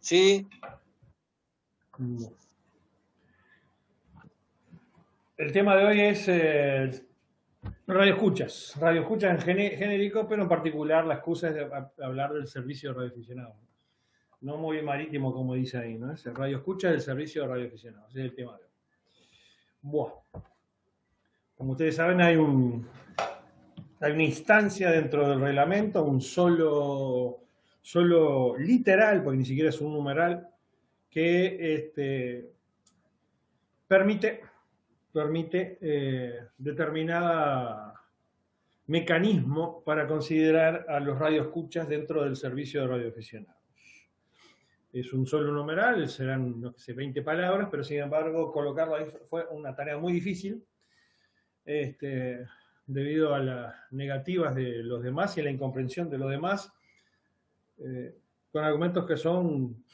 Sí, El tema de hoy es radioescuchas. Radioescuchas en genérico, pero en particular la excusa es de hablar del servicio de radioaficionados. No muy marítimo como dice ahí, ¿no? Es el radioescuchas del servicio de radioaficionados. Ese es el tema de hoy. Buah. Como ustedes saben, hay una instancia dentro del reglamento, un solo literal, porque ni siquiera es un numeral, que permite determinada mecanismo para considerar a los radioescuchas dentro del servicio de radioaficionados. Es un solo numeral, serán, no sé, 20 palabras, pero sin embargo colocarlo ahí fue una tarea muy difícil, debido a las negativas de los demás y a la incomprensión de los demás, con argumentos que son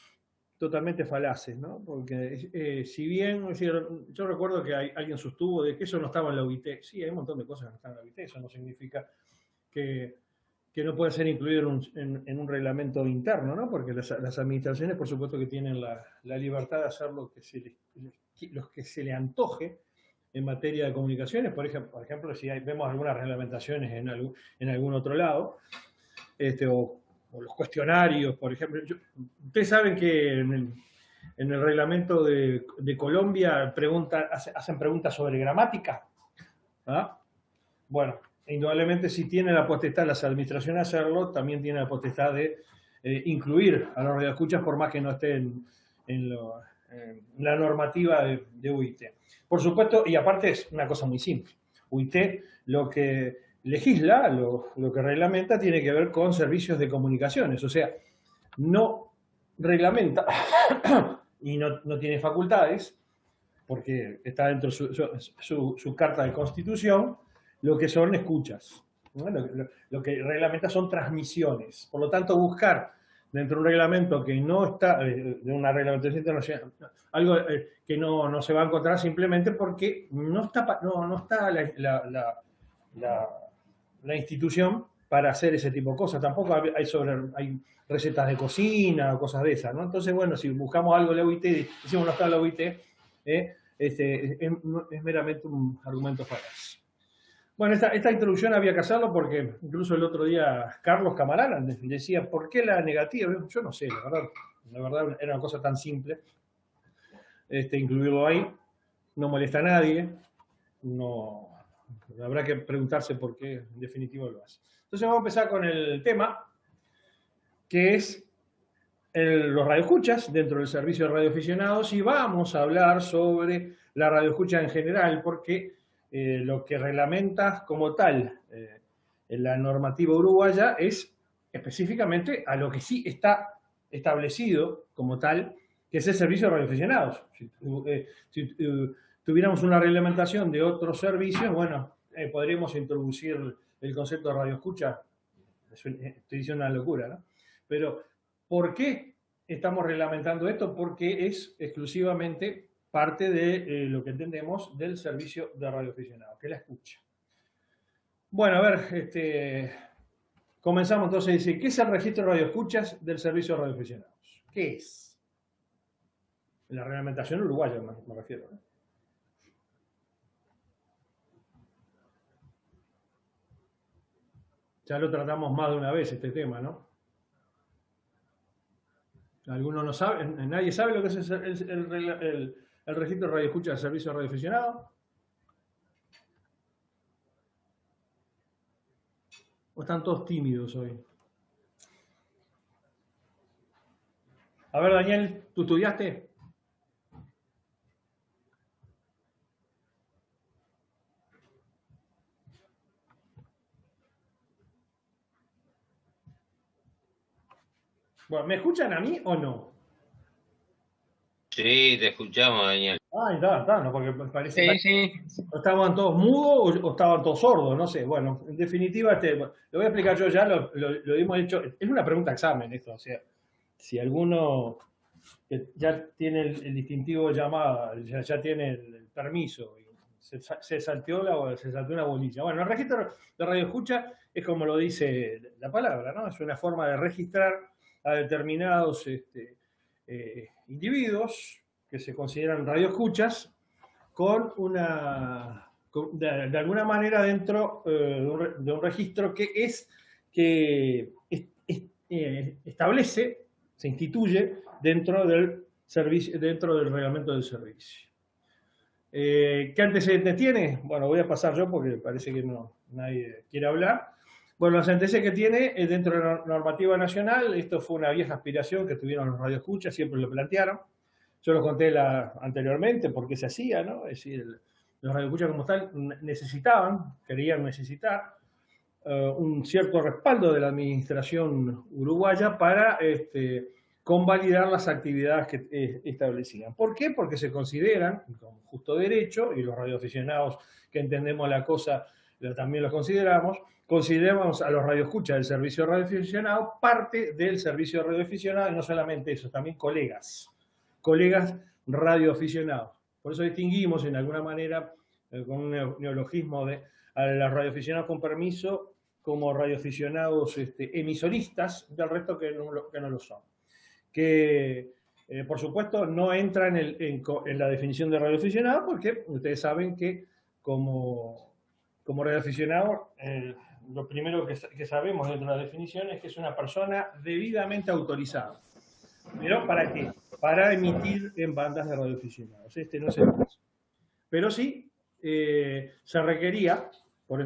totalmente falaces, ¿no? Porque si bien, es decir, yo recuerdo que alguien sostuvo de que eso no estaba en la OIT. Sí, hay un montón de cosas que no están en la OIT, eso no significa que, que no puede ser incluido en un reglamento interno, ¿no? Porque las administraciones, por supuesto, que tienen la libertad de hacer lo que se le antoje en materia de comunicaciones. Por ejemplo, si vemos algunas reglamentaciones en algún otro lado, o los cuestionarios, por ejemplo. Ustedes saben que en el reglamento de Colombia hacen preguntas sobre gramática. ¿Ah? Bueno, indudablemente si tiene la potestad las administraciones de hacerlo, también tiene la potestad de incluir a los radioescuchas por más que no esté en la normativa de UIT. Por supuesto, y aparte es una cosa muy simple. UIT lo que legisla, lo que reglamenta, tiene que ver con servicios de comunicaciones. O sea, no reglamenta y no tiene facultades, porque está dentro de su carta de constitución, lo que son escuchas. ¿No? Lo que reglamenta son transmisiones. Por lo tanto, buscar dentro de un reglamento que no está, de una reglamentación internacional, algo que no se va a encontrar simplemente porque no está la institución para hacer ese tipo de cosas. Tampoco hay recetas de cocina o cosas de esas, ¿no? Entonces, bueno, si buscamos algo en la OIT, decimos no está en la OIT, es meramente un argumento falaz. Bueno, esta introducción había que hacerlo porque incluso el otro día Carlos Camarán decía, ¿por qué la negativa? Yo no sé, la verdad era una cosa tan simple, incluirlo ahí, no molesta a nadie, no, habrá que preguntarse por qué en definitiva lo hace. Entonces vamos a empezar con el tema, que es los radioescuchas dentro del servicio de radioaficionados, y vamos a hablar sobre la radioescucha en general, porque lo que reglamenta como tal en la normativa uruguaya es específicamente a lo que sí está establecido como tal, que es el servicio de radioaficionados. Si tuviéramos una reglamentación de otros servicios, bueno, podríamos introducir el concepto de radioescucha. Estoy diciendo una locura, ¿no? Pero ¿por qué estamos reglamentando esto? Porque es exclusivamente parte de lo que entendemos del servicio de radioaficionados, que es la escucha. Bueno, a ver, comenzamos entonces a decir, ¿qué es el registro de radioescuchas del servicio de radioaficionados? ¿Qué es? En la reglamentación uruguaya me refiero, ¿no? Ya lo tratamos más de una vez este tema, ¿no? Algunos no saben, nadie sabe lo que es el registro de radioescucha del servicio de radioaficionados. ¿O están todos tímidos hoy? A ver, Daniel, ¿tú estudiaste? Bueno, ¿me escuchan a mí o no? sí, te escuchamos, Daniel. Ah, está, no, porque Sí, sí. o estaban todos mudos o estaban todos sordos, no sé. Bueno, en definitiva, lo voy a explicar yo ya, lo hemos hecho. Es una pregunta examen esto, o sea, si alguno ya tiene el distintivo de llamada, ya tiene el permiso, y se salteó una bolilla. Bueno, el registro de radioescucha es como lo dice la palabra, ¿no? Es una forma de registrar a determinados individuos que se consideran radioescuchas con de alguna manera dentro de un registro que establece, se instituye dentro del servicio, dentro del reglamento del servicio. ¿Qué antecedentes tiene? Bueno, voy a pasar yo porque parece que nadie quiere hablar. Bueno, los antecedentes que tiene es dentro de la normativa nacional. Esto fue una vieja aspiración que tuvieron los radioescuchas, siempre lo plantearon. Yo lo conté anteriormente por qué se hacía, ¿no? Es decir, los radioescuchas como tal querían necesitar un cierto respaldo de la administración uruguaya para convalidar las actividades que establecían. ¿Por qué? Porque se consideran, con justo derecho, y los radioaficionados que entendemos la cosa también los consideramos a los radioescuchas del servicio radioaficionado parte del servicio radioaficionado, y no solamente eso, también colegas radioaficionados. Por eso distinguimos en alguna manera, con un neologismo a los radioaficionados con permiso como radioaficionados emisoristas, del resto que no lo son. Que, por supuesto, no entran en la definición de radioaficionado porque ustedes saben que como radioaficionado, lo primero que sabemos dentro de la definición es que es una persona debidamente autorizada. ¿Pero para qué? Para emitir en bandas de radioaficionados. Este no es el caso. Pero sí, se requería, por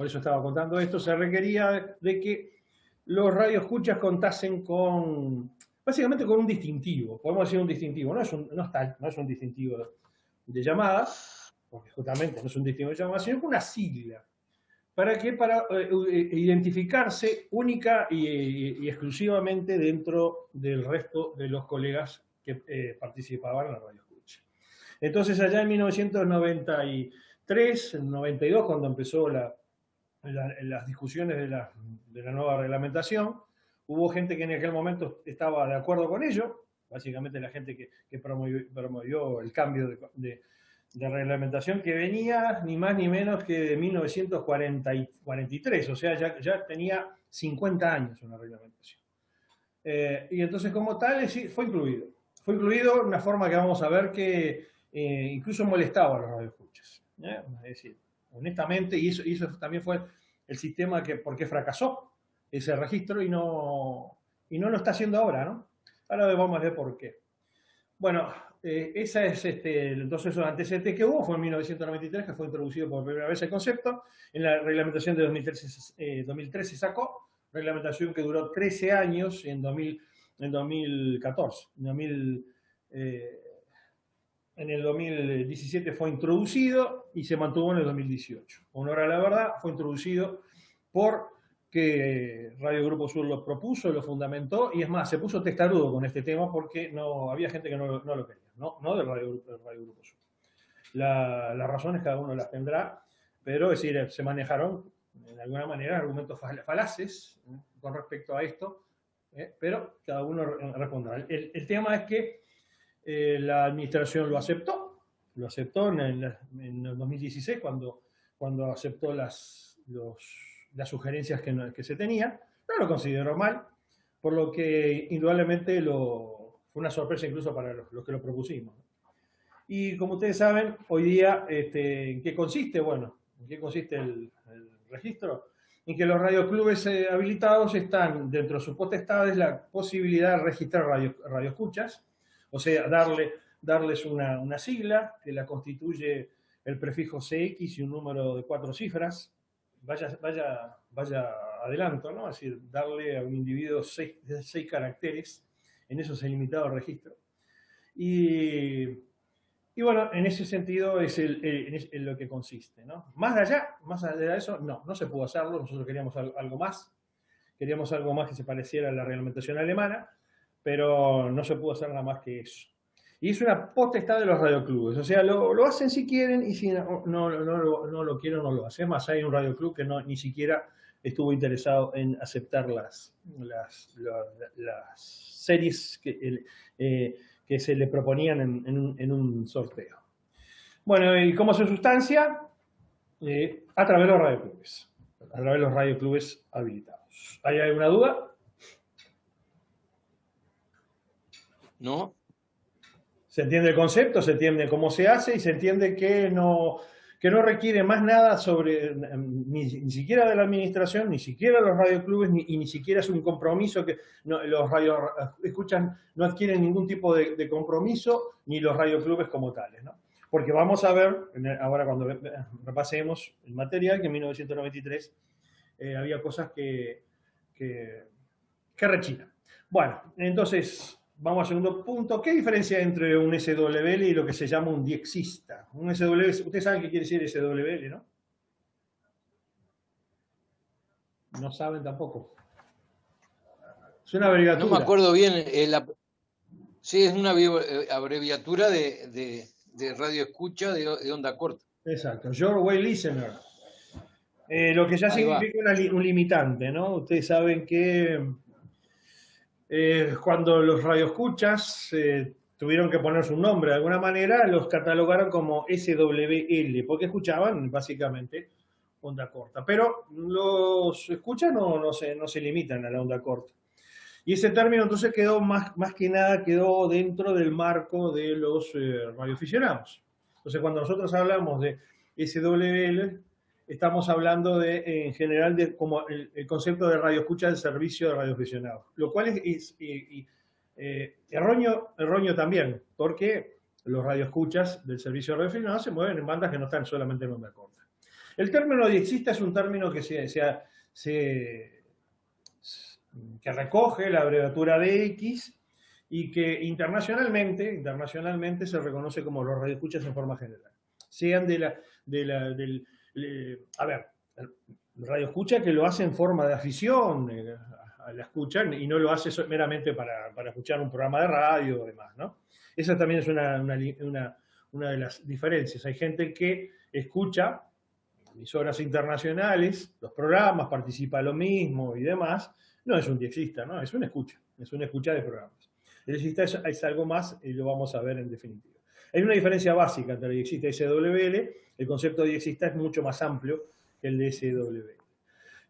eso estaba contando esto, se requería de que los radioescuchas contasen básicamente con un distintivo. Podemos decir un distintivo, no es un distintivo de llamada, porque justamente no es un distintivo de llamada, sino con una sigla. ¿Para qué? Para identificarse única y exclusivamente dentro del resto de los colegas que participaban en la radioescucha. Entonces, allá en 1993, 92, cuando empezó las discusiones de la nueva reglamentación, hubo gente que en aquel momento estaba de acuerdo con ello, básicamente la gente que promovió el cambio de reglamentación que venía ni más ni menos que de 1943, o sea, ya tenía 50 años una reglamentación. Y entonces como tal fue incluido. Fue incluido de una forma que vamos a ver que incluso molestaba a los radioescuchas. Es decir, honestamente, y eso también fue el sistema por qué fracasó ese registro y no lo está haciendo ahora, ¿no? Ahora vamos a ver por qué. Bueno, esa es entonces el antecedente que hubo, fue en 1993 que fue introducido por primera vez el concepto. En la reglamentación de 2013 sacó, reglamentación que duró 13 años en 2014. En el 2017 fue introducido y se mantuvo en el 2018. Honor a la verdad, fue introducido porque Radio Grupo Sur lo propuso, lo fundamentó, y es más, se puso testarudo con este tema porque había gente que no lo quería, no del Radio Grupo Sur. Las razones cada uno las tendrá, pero es decir, se manejaron de alguna manera argumentos falaces con respecto a esto, pero cada uno responderá. El tema es que la administración lo aceptó en el 2016 cuando aceptó las sugerencias que se tenían, no lo consideró mal, por lo que indudablemente fue una sorpresa incluso para los que lo propusimos. Y como ustedes saben, hoy día, ¿en qué consiste? Bueno, ¿en qué consiste el registro? En que los radioclubes habilitados están dentro de sus potestades la posibilidad de registrar radioescuchas, o sea, darles una sigla que la constituye el prefijo CX y un número de 4 cifras. Vaya adelanto, ¿no? Es decir, darle a un individuo 6 caracteres, en eso es el limitado registro. Y bueno, en ese sentido es en lo que consiste, ¿no? Más allá de eso, no se pudo hacerlo. Nosotros queríamos algo más que se pareciera a la reglamentación alemana, pero no se pudo hacer nada más que eso. Y es una potestad de los radioclubes, o sea, lo hacen si quieren y si no lo quieren no lo hacen. Es más, hay un radioclub que ni siquiera estuvo interesado en aceptar las series que se le proponían en un sorteo. Bueno, ¿y cómo se sustancia? A través de los radioclubes, a través de los radioclubes habilitados. ¿Hay alguna duda? ¿no? Se entiende el concepto, se entiende cómo se hace y se entiende que no requiere más nada sobre, ni siquiera de la administración, ni siquiera los radioclubes, y ni siquiera es un compromiso que los radioescuchas no adquieren ningún tipo de compromiso, ni los radioclubes como tales, ¿no? Porque vamos a ver, ahora cuando repasemos el material, que en 1993 había cosas que rechinan. Bueno, entonces vamos al segundo punto. ¿Qué diferencia hay entre un SWL y lo que se llama un diexista? Un SWL, ustedes saben qué quiere decir SWL, ¿no? No saben tampoco. Es una abreviatura. No me acuerdo bien. Sí, es una abreviatura de radio escucha de onda corta. Exacto, Short Wave Listener. Lo que ya Ahí significa un limitante, ¿no? Ustedes saben que cuando los radioescuchas tuvieron que poner su nombre de alguna manera, los catalogaron como SWL, porque escuchaban básicamente onda corta. Pero los escuchas no se limitan a la onda corta. Y ese término entonces quedó más que nada quedó dentro del marco de los radioaficionados. Entonces cuando nosotros hablamos de SWL, estamos hablando en general de como el concepto de radioescucha del servicio de radioaficionados, lo cual es erróneo también, porque los radioescuchas del servicio de radioaficionados se mueven en bandas que no están solamente en onda corta. El término diexista es un término que que recoge la abreviatura DX y que internacionalmente se reconoce como los radioescuchas en forma general. Sean a ver, el radioescucha que lo hace en forma de afición, la escuchan y no lo hace meramente para escuchar un programa de radio o demás, ¿no? Esa también es una de las diferencias. Hay gente que escucha emisoras internacionales, los programas, participa lo mismo y demás. No es un diexista, ¿no? Es una escucha de programas. El diexista es algo más y lo vamos a ver en definitiva. Hay una diferencia básica entre diexista y SWL. El concepto de diexista es mucho más amplio que el de SWL.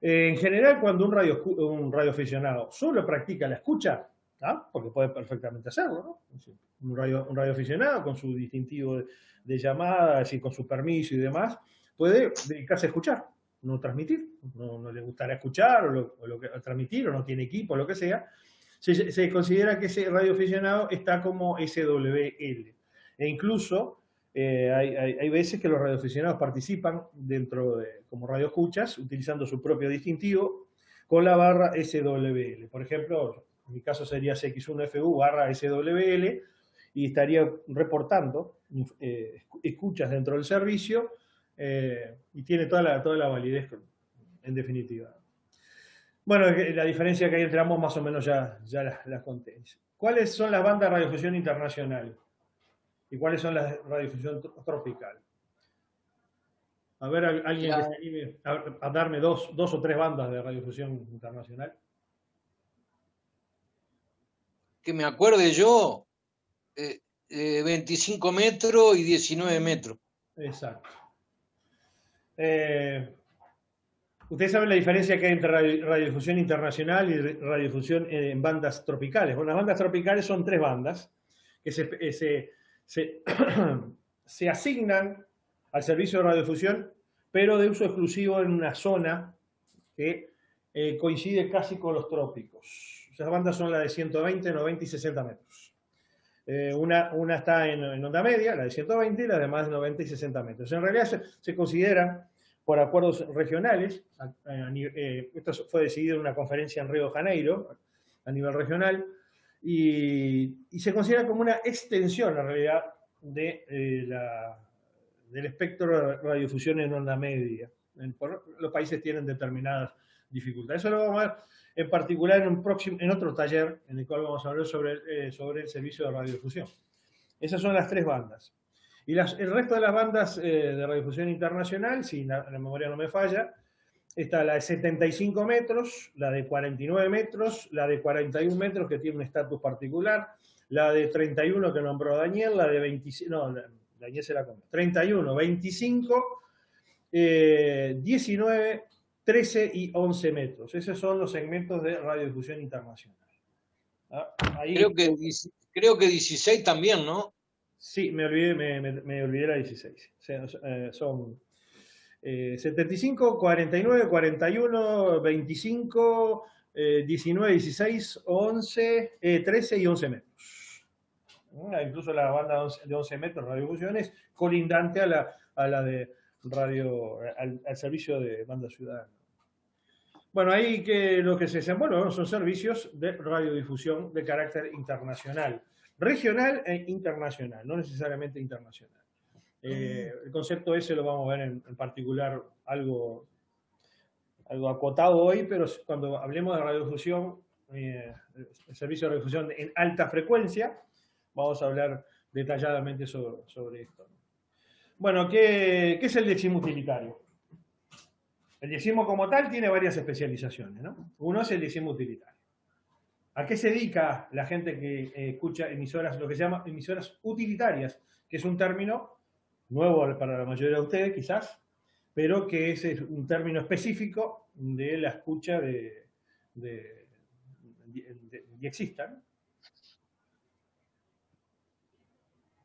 En general, cuando un radioaficionado solo practica la escucha, ¿ah? Porque puede perfectamente hacerlo, ¿no? Un radioaficionado con su distintivo de llamada, así, con su permiso y demás, puede dedicarse a escuchar, no transmitir. No le gustará escuchar o transmitir, o no tiene equipo, o lo que sea. Se considera que ese radioaficionado está como SWL. E incluso hay veces que los radioaficionados participan como radioescuchas, utilizando su propio distintivo con la barra SWL. Por ejemplo, en mi caso sería CX1FU barra SWL y estaría reportando escuchas dentro del servicio y tiene toda la validez en definitiva. Bueno, la diferencia que hay entre ambos más o menos ya las conté. ¿Cuáles son las bandas de radiodifusión internacional? ¿Y cuáles son las radiodifusión tropical? A ver, alguien que se anime a darme dos o tres bandas de radiodifusión internacional. Que me acuerde yo, 25 metros y 19 metros. Exacto. Ustedes saben la diferencia que hay entre radiodifusión internacional y radiodifusión en bandas tropicales. Bueno, las bandas tropicales son tres bandas que se asignan al servicio de radiodifusión, pero de uso exclusivo en una zona que coincide casi con los trópicos. Esas bandas son las de 120, 90 y 60 metros. Una está en onda media, la de 120, y las demás de 90 y 60 metros. En realidad se consideran por acuerdos regionales. Esto fue decidido en una conferencia en Río de Janeiro, a nivel regional, y se considera como una extensión, en realidad, del espectro de radiodifusión en onda media. Los países tienen determinadas dificultades. Eso lo vamos a ver en particular en otro taller, en el cual vamos a hablar sobre el servicio de radiodifusión. Esas son las tres bandas. Y el resto de las bandas de radiodifusión internacional, si la memoria no me falla, está la de 75 metros, la de 49 metros, la de 41 metros, que tiene un estatus particular, la de 31 que nombró Daniel, la de 25, no, Daniel se la comió, 31, 25, 19, 13 y 11 metros. Esos son los segmentos de radiodifusión internacional. Ahí... Creo Creo que 16 también, ¿no? Sí, me olvidé la 16. O sea, son 75, 49, 41, 25, 19, 16, 11, 13 y 11 metros. Incluso la banda de 11 metros de radiodifusión es colindante a la de radio, al servicio de banda ciudadana. Bueno, ahí que lo que se hacen, bueno, son servicios de radiodifusión de carácter internacional, regional e internacional, no necesariamente internacional. El concepto ese lo vamos a ver en particular algo acotado hoy, pero cuando hablemos de radiodifusión, el servicio de radiodifusión en alta frecuencia, vamos a hablar detalladamente sobre esto. Bueno, ¿qué es el diezmo utilitario? El diezmo como tal tiene varias especializaciones, ¿no? Uno es el diezmo utilitario. ¿A qué se dedica la gente que escucha emisoras, lo que se llama emisoras utilitarias, que es un término nuevo para la mayoría de ustedes quizás, pero que es un término específico de la escucha de diexista, ¿no?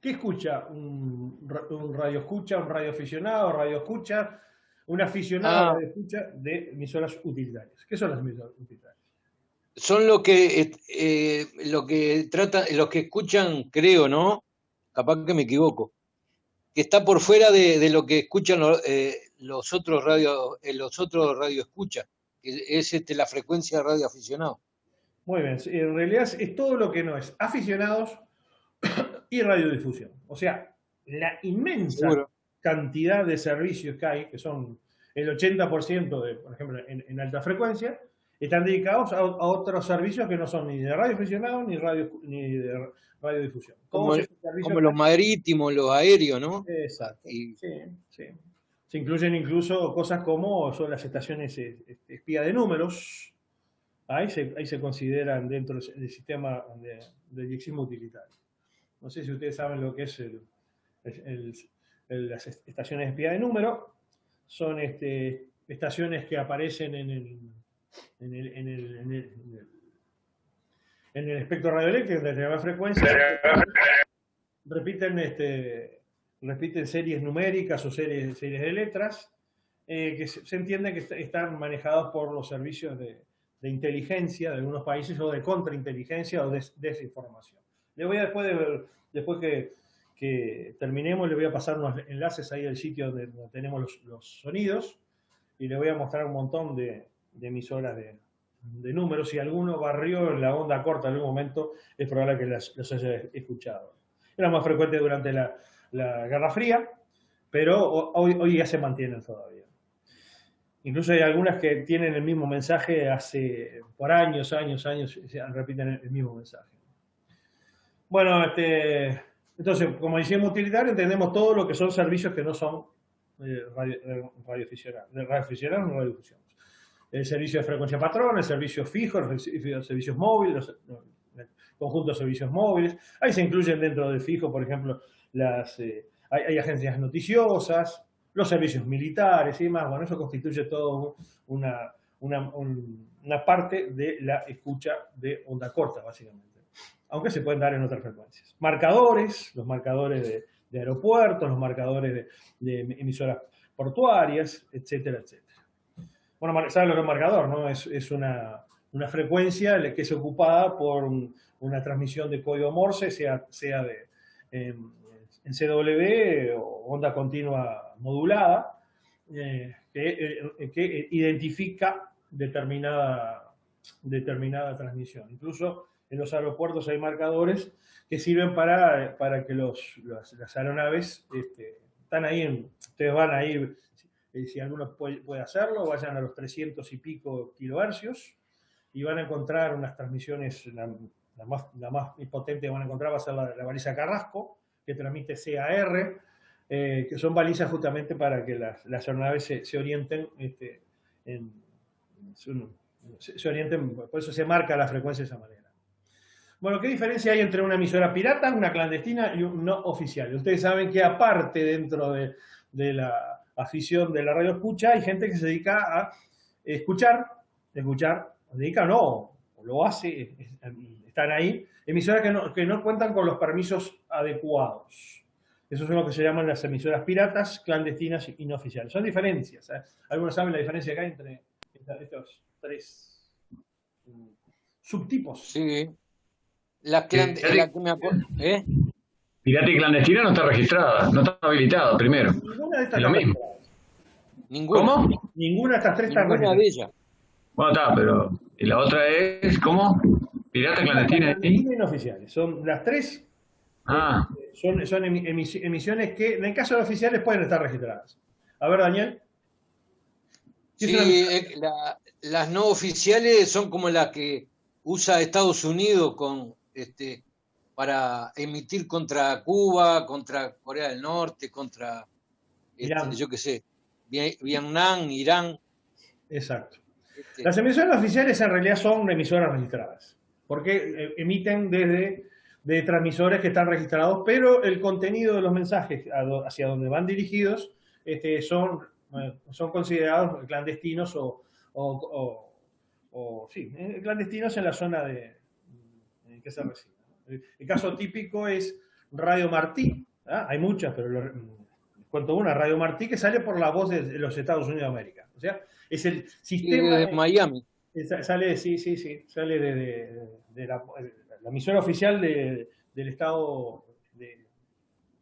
¿Qué escucha un radio escucha, un radio escucha, un aficionado a radio escucha de emisoras utilitarias? ¿Qué son las emisoras utilitarias? Son lo que tratan, los que escuchan, creo, ¿no? Capaz que me equivoco. Que está por fuera de lo que escuchan los otros radio escucha, que es la frecuencia de radio aficionado. Muy bien, en realidad es todo lo que no es aficionados y radiodifusión. O sea, la inmensa cantidad de servicios que hay, que son el 80% de, por ejemplo, en alta frecuencia, están dedicados a otros servicios que no son ni de radioaficionados ni de radiodifusión. Como los marítimos, los aéreos, ¿no? Exacto. Sí. Se incluyen incluso cosas como son las estaciones espía de números. Ahí se consideran dentro del sistema de diezmo utilitario. No sé si ustedes saben lo que es las estaciones espía de número. Son estaciones que aparecen en el espectro radioeléctrico de determinada frecuencia. Repiten series numéricas o series de letras que se entiende que están manejados por los servicios de inteligencia de algunos países o de contrainteligencia o desinformación. Le voy a después que terminemos, le voy a pasar unos enlaces ahí del sitio donde tenemos los sonidos y le voy a mostrar un montón de emisoras de números. Si alguno barrió en la onda corta en algún momento, es probable que los haya escuchado. Era más frecuente durante la Guerra Fría, pero hoy ya se mantienen todavía. Incluso hay algunas que tienen el mismo mensaje por años, repiten el mismo mensaje. Bueno, entonces, como decíamos utilitario, entendemos todo lo que son servicios que no son radioaficionados, no radiodifusión. El servicio de frecuencia patrón, el servicio fijo, los servicios móviles, el conjunto de servicios móviles. Ahí se incluyen dentro del fijo, por ejemplo, hay agencias noticiosas, los servicios militares y demás. Bueno, eso constituye todo una parte de la escucha de onda corta, básicamente. Aunque se pueden dar en otras frecuencias. Marcadores, los marcadores de aeropuertos, los marcadores de emisoras portuarias, etcétera, etcétera. Bueno, ¿saben lo que es un marcador, no? Es una frecuencia que es ocupada por una transmisión de código Morse, sea en CW o onda continua modulada, que identifica determinada transmisión. Incluso en los aeropuertos hay marcadores que sirven para que las aeronaves están ahí, ustedes van ahí, si alguno puede hacerlo, vayan a los 300 y pico kilohercios y van a encontrar unas transmisiones, la más potente que van a encontrar va a ser la baliza Carrasco, que transmite CAR, que son balizas justamente para que las aeronaves se orienten, se orienten, por eso se marca la frecuencia de esa manera. Bueno, ¿qué diferencia hay entre una emisora pirata, una clandestina y un no oficial? Ustedes saben que aparte dentro de la afición de la radio escucha, hay gente que se dedica a escuchar, dedica no, lo hace, están ahí, emisoras que no cuentan con los permisos adecuados. Esos son lo que se llaman las emisoras piratas, clandestinas y no oficiales. Son diferencias. Algunos saben la diferencia que hay entre estos tres subtipos. Sí. La que me acuerdo. ¿Eh? Pirata y clandestina no está registrada, no está habilitada, primero. Ninguna de estas Lo está mismo. registrada. Ninguna. ¿Cómo? Ninguna de estas tres está Ninguna registrada. de ellas. Bueno, está, pero. Y la otra es, ¿cómo? Pirata, clandestina y. Clandestina y no oficiales. Son las tres. Ah, Son emisiones que, en el caso de oficiales, pueden estar registradas. A ver, Daniel. ¿Qué es una Sí, emisión? las no oficiales son como las que usa Estados Unidos para emitir contra Cuba, contra Corea del Norte, contra, Irán. yo qué sé, Vietnam, Irán. Exacto. este, Las emisoras oficiales en realidad son emisoras registradas, porque emiten de transmisores que están registrados, pero el contenido de los mensajes hacia donde van dirigidos son considerados clandestinos sí, clandestinos en la zona en que se reciben. El caso típico es Radio Martí. Hay muchas, pero cuento una, Radio Martí, que sale por la voz de los Estados Unidos de América. O sea, es el sistema de Miami. Sale, sí, sale de la emisora oficial del Estado, del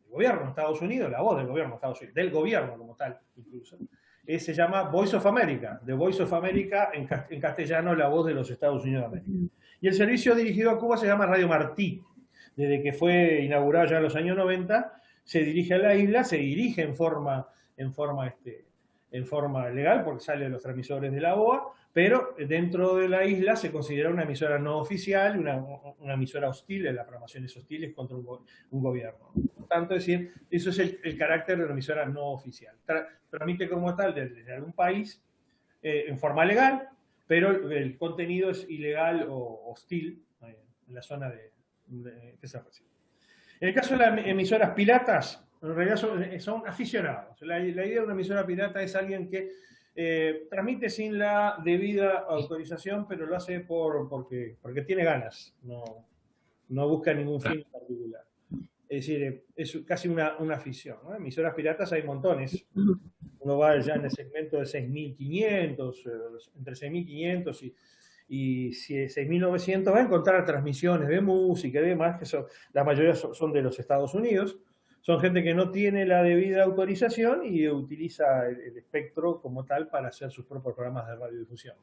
gobierno de Estados Unidos, la voz del gobierno de Estados Unidos, del gobierno como tal, incluso. Se llama Voice of America, The Voice of America, en castellano, la voz de los Estados Unidos de América. Y el servicio dirigido a Cuba se llama Radio Martí. Desde que fue inaugurado ya en los años 90, se dirige a la isla, se dirige en forma legal, porque sale de los transmisores de la OA, pero dentro de la isla se considera una emisora no oficial, una emisora hostil, en las programaciones hostiles contra un gobierno. Por tanto, es decir, eso es el carácter de una emisora no oficial. Transmite como tal desde algún país en forma legal, pero el contenido es ilegal o hostil en la zona que se recibe. En el caso de las emisoras piratas, en realidad son aficionados. La idea de una emisora pirata es alguien que transmite sin la debida autorización, pero lo hace porque tiene ganas, no busca ningún fin particular. Es decir, es casi una afición, ¿no? Emisoras piratas hay montones. Uno va ya en el segmento de 6.500, entre 6.500 y 6.900, va a encontrar transmisiones de música y demás, que la mayoría son de los Estados Unidos. Son gente que no tiene la debida autorización y utiliza el espectro como tal para hacer sus propios programas de radiodifusión.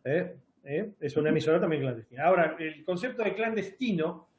Es una emisora también clandestina. Ahora, el concepto de clandestino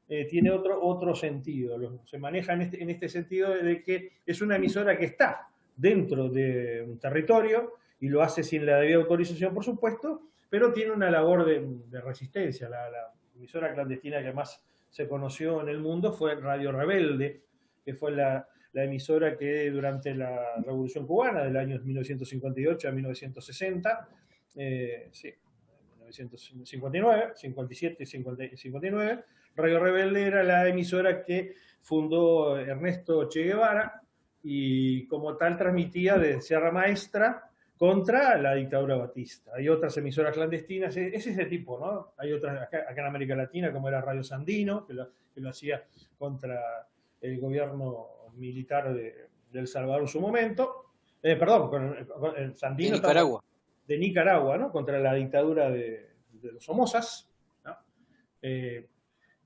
tiene otro sentido. Se maneja en este sentido de que es una emisora que está dentro de un territorio y lo hace sin la debida autorización, por supuesto, pero tiene una labor de resistencia. La emisora clandestina que más se conoció en el mundo fue Radio Rebelde, que fue la emisora que durante la Revolución Cubana, del año 1958 a 1960, 1959, 57 y 59, Radio Rebelde era la emisora que fundó Ernesto Che Guevara y como tal transmitía de Sierra Maestra contra la dictadura batista. Hay otras emisoras clandestinas, es ese tipo, ¿no? Hay otras acá en América Latina, como era Radio Sandino, que lo hacía contra el gobierno militar de El Salvador en su momento. Perdón, con el Sandino. De Nicaragua. De Nicaragua, ¿no? Contra la dictadura de los Somozas, ¿no?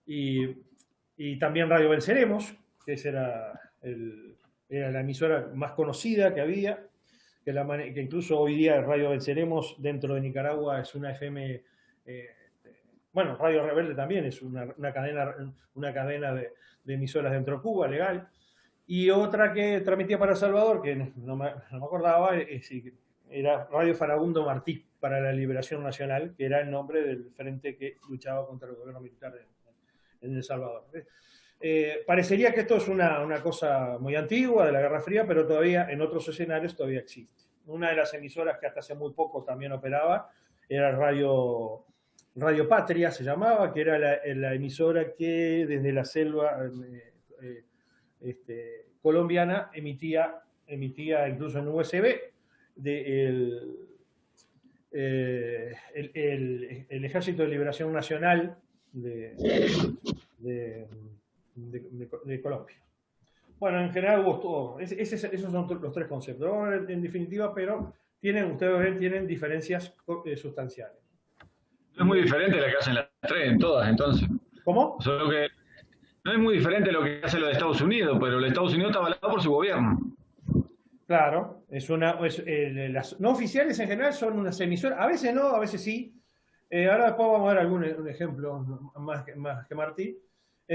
Y también Radio Venceremos, que era la emisora más conocida que había, que incluso hoy día Radio Venceremos dentro de Nicaragua es una FM, bueno, Radio Rebelde también es una cadena de emisoras dentro de Cuba, legal. Y otra que transmitía para El Salvador, que no me acordaba, era Radio Farabundo Martí, para la Liberación Nacional, que era el nombre del frente que luchaba contra el gobierno militar en El Salvador. Parecería que esto es una cosa muy antigua de la Guerra Fría, pero todavía en otros escenarios todavía existe. Una de las emisoras que hasta hace muy poco también operaba era Radio Patria, se llamaba, que era la emisora que desde la selva colombiana emitía incluso en USB el Ejército de Liberación Nacional de, de Colombia. Bueno, en general hubo todo. Esos son los tres conceptos. En definitiva, pero ustedes ven, tienen diferencias sustanciales. No es muy diferente la que hacen las tres, en todas, entonces. ¿Cómo? Solo que no es muy diferente lo que hace los de Estados Unidos, pero los de Estados Unidos está avalado por su gobierno. Claro, las no oficiales en general son unas emisoras, a veces no, a veces sí. Ahora después vamos a ver un ejemplo más que Martí.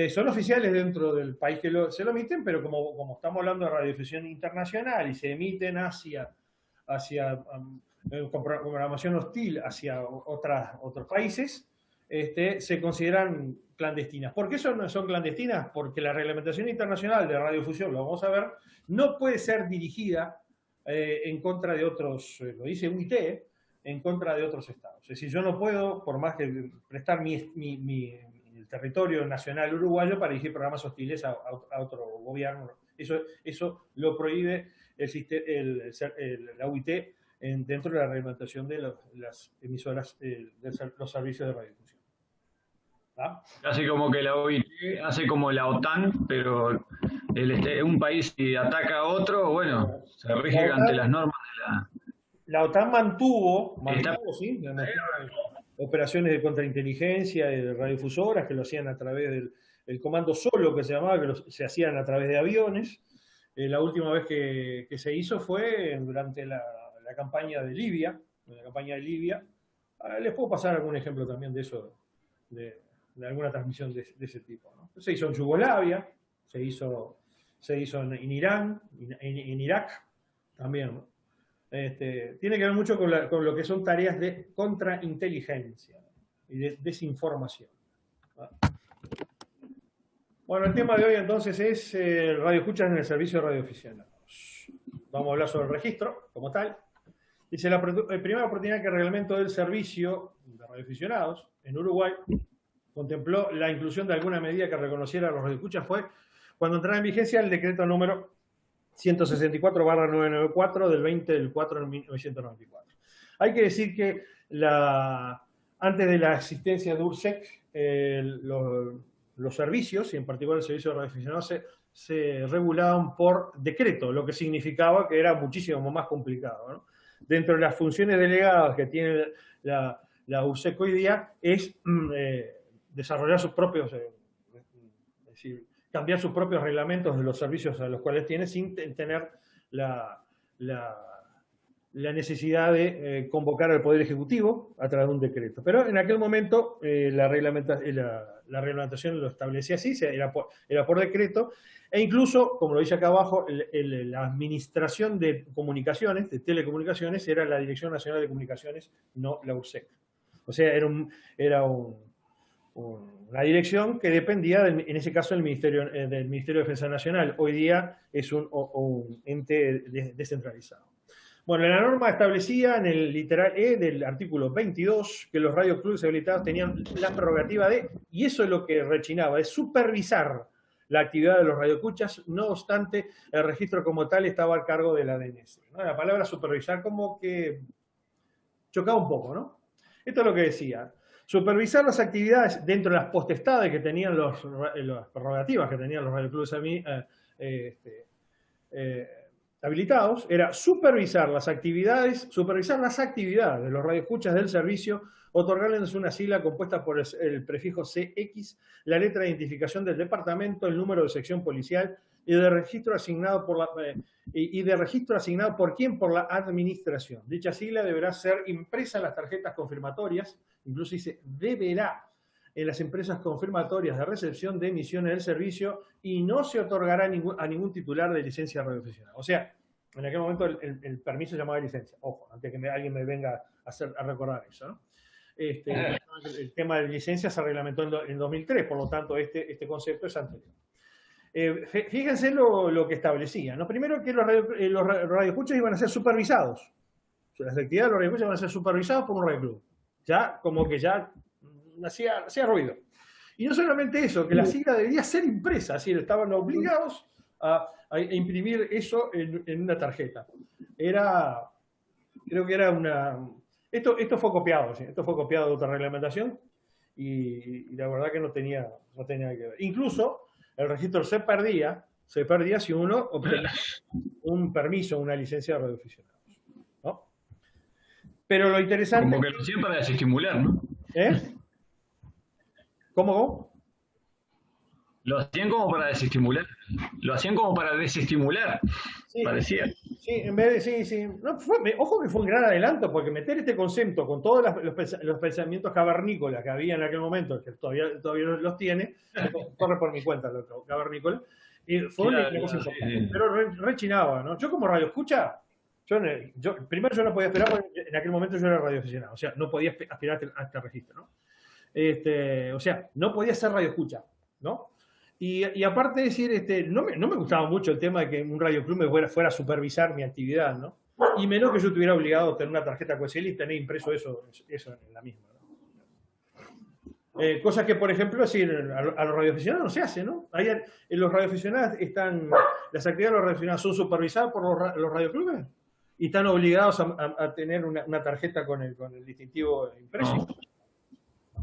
Son oficiales dentro del país que se lo emiten, pero como estamos hablando de radiodifusión internacional y se emiten con programación hostil hacia otros países, se consideran clandestinas. ¿Por qué son clandestinas? Porque la reglamentación internacional de radiodifusión, lo vamos a ver, no puede ser dirigida en contra de otros, lo dice UIT, en contra de otros estados. Es decir, yo no puedo, por más que prestar el territorio nacional uruguayo para dirigir programas hostiles a otro gobierno. Eso lo prohíbe la UIT dentro de la reglamentación de las emisoras, de los servicios de radiodifusión. ¿Ah? Hace como que la OIT hace como la OTAN, pero un país si ataca a otro, bueno, se rige ante las normas de la... La OTAN mantuvo sí, operaciones de contrainteligencia de radiodifusoras que lo hacían a través del comando solo, que se llamaba, que se hacían a través de aviones. La última vez que se hizo fue durante la campaña de Libia. Les puedo pasar algún ejemplo también de eso, de alguna transmisión de ese tipo, ¿no? Se hizo en Yugoslavia, se hizo en Irán, en Irak también, ¿no? Tiene que ver mucho con lo que son tareas de contrainteligencia y de desinformación. Bueno, el tema de hoy entonces es radioescuchas en el servicio de radioaficionados. Vamos a hablar sobre el registro como tal. Dice, la primera oportunidad que el reglamento del servicio de radioaficionados en Uruguay contempló la inclusión de alguna medida que reconociera a los radioescuchas fue cuando entrara en vigencia el decreto número 164/994 del 20 del 4 de 1994. Hay que decir que antes de la existencia de URSEC, los servicios, y en particular el servicio de radioaficionados, se regulaban por decreto, lo que significaba que era muchísimo más complicado, ¿no? Dentro de las funciones delegadas que tiene la URSEC hoy día es desarrollar sus propios, es decir, cambiar sus propios reglamentos de los servicios a los cuales tiene sin tener la necesidad de convocar al Poder Ejecutivo a través de un decreto. Pero en aquel momento la reglamentación lo establecía así, era por decreto, e incluso, como lo dice acá abajo, la administración de comunicaciones, de telecomunicaciones, era la Dirección Nacional de Comunicaciones, no la URSEC. O sea, era una dirección que dependía, en ese caso, del Ministerio de Defensa Nacional. Hoy día es un ente descentralizado. Bueno, la norma establecía en el literal E del artículo 22 que los radioclubes habilitados tenían la prerrogativa y eso es lo que rechinaba, de supervisar la actividad de los radioescuchas. No obstante, el registro como tal estaba a cargo de la DNS, ¿no? La palabra supervisar como que chocaba un poco, ¿no? Esto es lo que decía. Supervisar las actividades dentro de las potestades que tenían las prerrogativas que tenían los radioclubes habilitados, era supervisar las actividades de los radioescuchas del servicio, otorgarles una sigla compuesta por el prefijo CX, la letra de identificación del departamento, el número de sección policial y de registro asignado por por la administración. Dicha sigla deberá ser impresa en las tarjetas confirmatorias, incluso dice deberá, en las empresas confirmatorias de recepción de emisiones del servicio, y no se otorgará a ningún titular de licencia radioaficionada. O sea, en aquel momento el permiso se llamaba licencia. Ojo, antes que alguien me venga a recordar eso, ¿no? El tema de licencia se reglamentó en 2003, por lo tanto este concepto es anterior. Fíjense lo que establecía, ¿no? Primero que los radioescuchas iban a ser supervisados. Las actividades de los radioescuchas iban a ser supervisados por un radioclub. Ya, como que ya hacía ruido. Y no solamente eso, que la sigla debía ser impresa, es decir, estaban obligados a imprimir eso en una tarjeta. Creo que era esto fue copiado, ¿sí? Esto fue copiado de otra reglamentación, y la verdad que no tenía nada que ver. Incluso el registro se perdía si uno obtenía un permiso, una licencia de radioaficionados, ¿no? Pero lo interesante... Como que lo hacían para desestimular, ¿no? ¿Eh? ¿Cómo? Lo hacían como para desestimular. Lo hacían como para desestimular, Sí, parecía. sí, en vez de, sí. No, ojo que fue un gran adelanto, porque meter este concepto con todos los pensamientos cavernícolas que había en aquel momento, que todavía los tiene, corre por mi cuenta lo cavernícola, y fue una cosa importante. Sí. Pero rechinaba, ¿no? Yo como radio escucha, primero yo no podía esperar, porque en aquel momento yo era radioaficionado, o sea, no podía aspirar a este registro, ¿no? O sea, no podía ser radio escucha, ¿no? Y aparte de decir, no me gustaba mucho el tema de que un radioclub me fuera a supervisar mi actividad, ¿no? Y menos que yo estuviera obligado a tener una tarjeta QSL y tener impreso eso en la misma, ¿no? Cosa que, por ejemplo, decir, a los radioaficionados no se hace, ¿no? Los radioaficionados las actividades de los radioaficionados son supervisadas por los radioclubes y están obligados a tener una tarjeta con el distintivo impreso.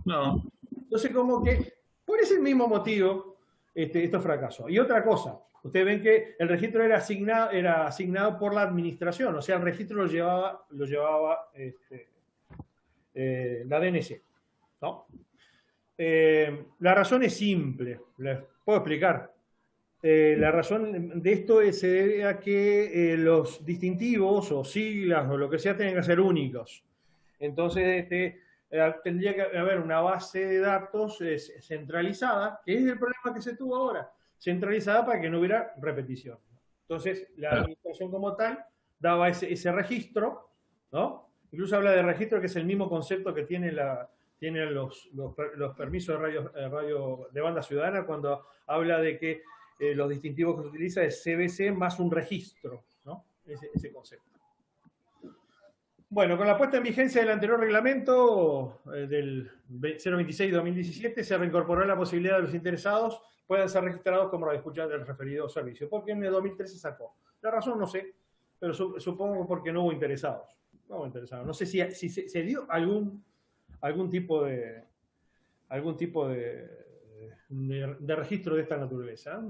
No. Entonces, como que por ese mismo motivo, esto fracasó. Y otra cosa, ustedes ven que el registro era asignado por la administración, o sea, el registro lo llevaba la DNC, ¿no? La razón es simple, les puedo explicar. La razón de esto se debe a que los distintivos o siglas o lo que sea tienen que ser únicos. Entonces, tendría que haber una base de datos centralizada, que es el problema que se tuvo ahora, centralizada para que no hubiera repetición. Entonces, la administración como tal daba ese registro, ¿no? Incluso habla de registro, que es el mismo concepto que tienen los permisos de radio de banda ciudadana, cuando habla de que los distintivos que se utiliza es CBC más un registro, ¿no? Ese concepto. Bueno, con la puesta en vigencia del anterior reglamento del 026-2017 se reincorporó la posibilidad de los interesados puedan ser registrados como radioescuchas del referido servicio. ¿Por qué en el 2013 se sacó? La razón no sé, pero supongo porque no hubo interesados. No hubo interesados. No sé si se dio algún tipo de registro de esta naturaleza.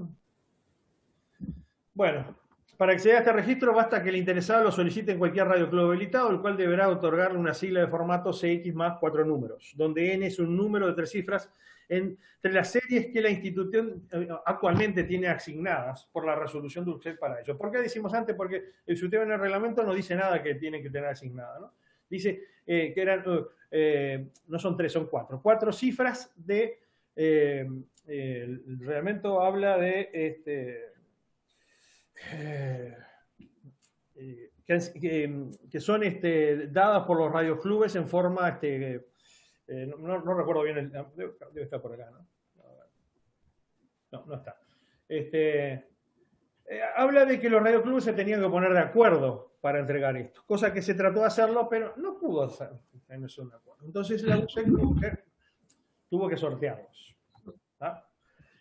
Bueno, para acceder a este registro basta que el interesado lo solicite en cualquier radioclub habilitado, el cual deberá otorgarle una sigla de formato CX más 4 números, donde N es un número de 3 cifras entre las series que la institución actualmente tiene asignadas por la resolución de usted para ello. ¿Por qué decimos antes? Porque si usted ve en el reglamento no dice nada que tiene que tener asignada, ¿no? Dice que eran, no son 3, son 4. 4 cifras de, el reglamento habla de que son dadas por los radioclubes en forma, no recuerdo bien, debe estar por acá, ¿no? No está. Habla de que los radioclubes se tenían que poner de acuerdo para entregar esto, cosa que se trató de hacerlo, pero no pudo hacerlo en eso de acuerdo. Entonces la UCEC tuvo que sortearlos, ¿tá?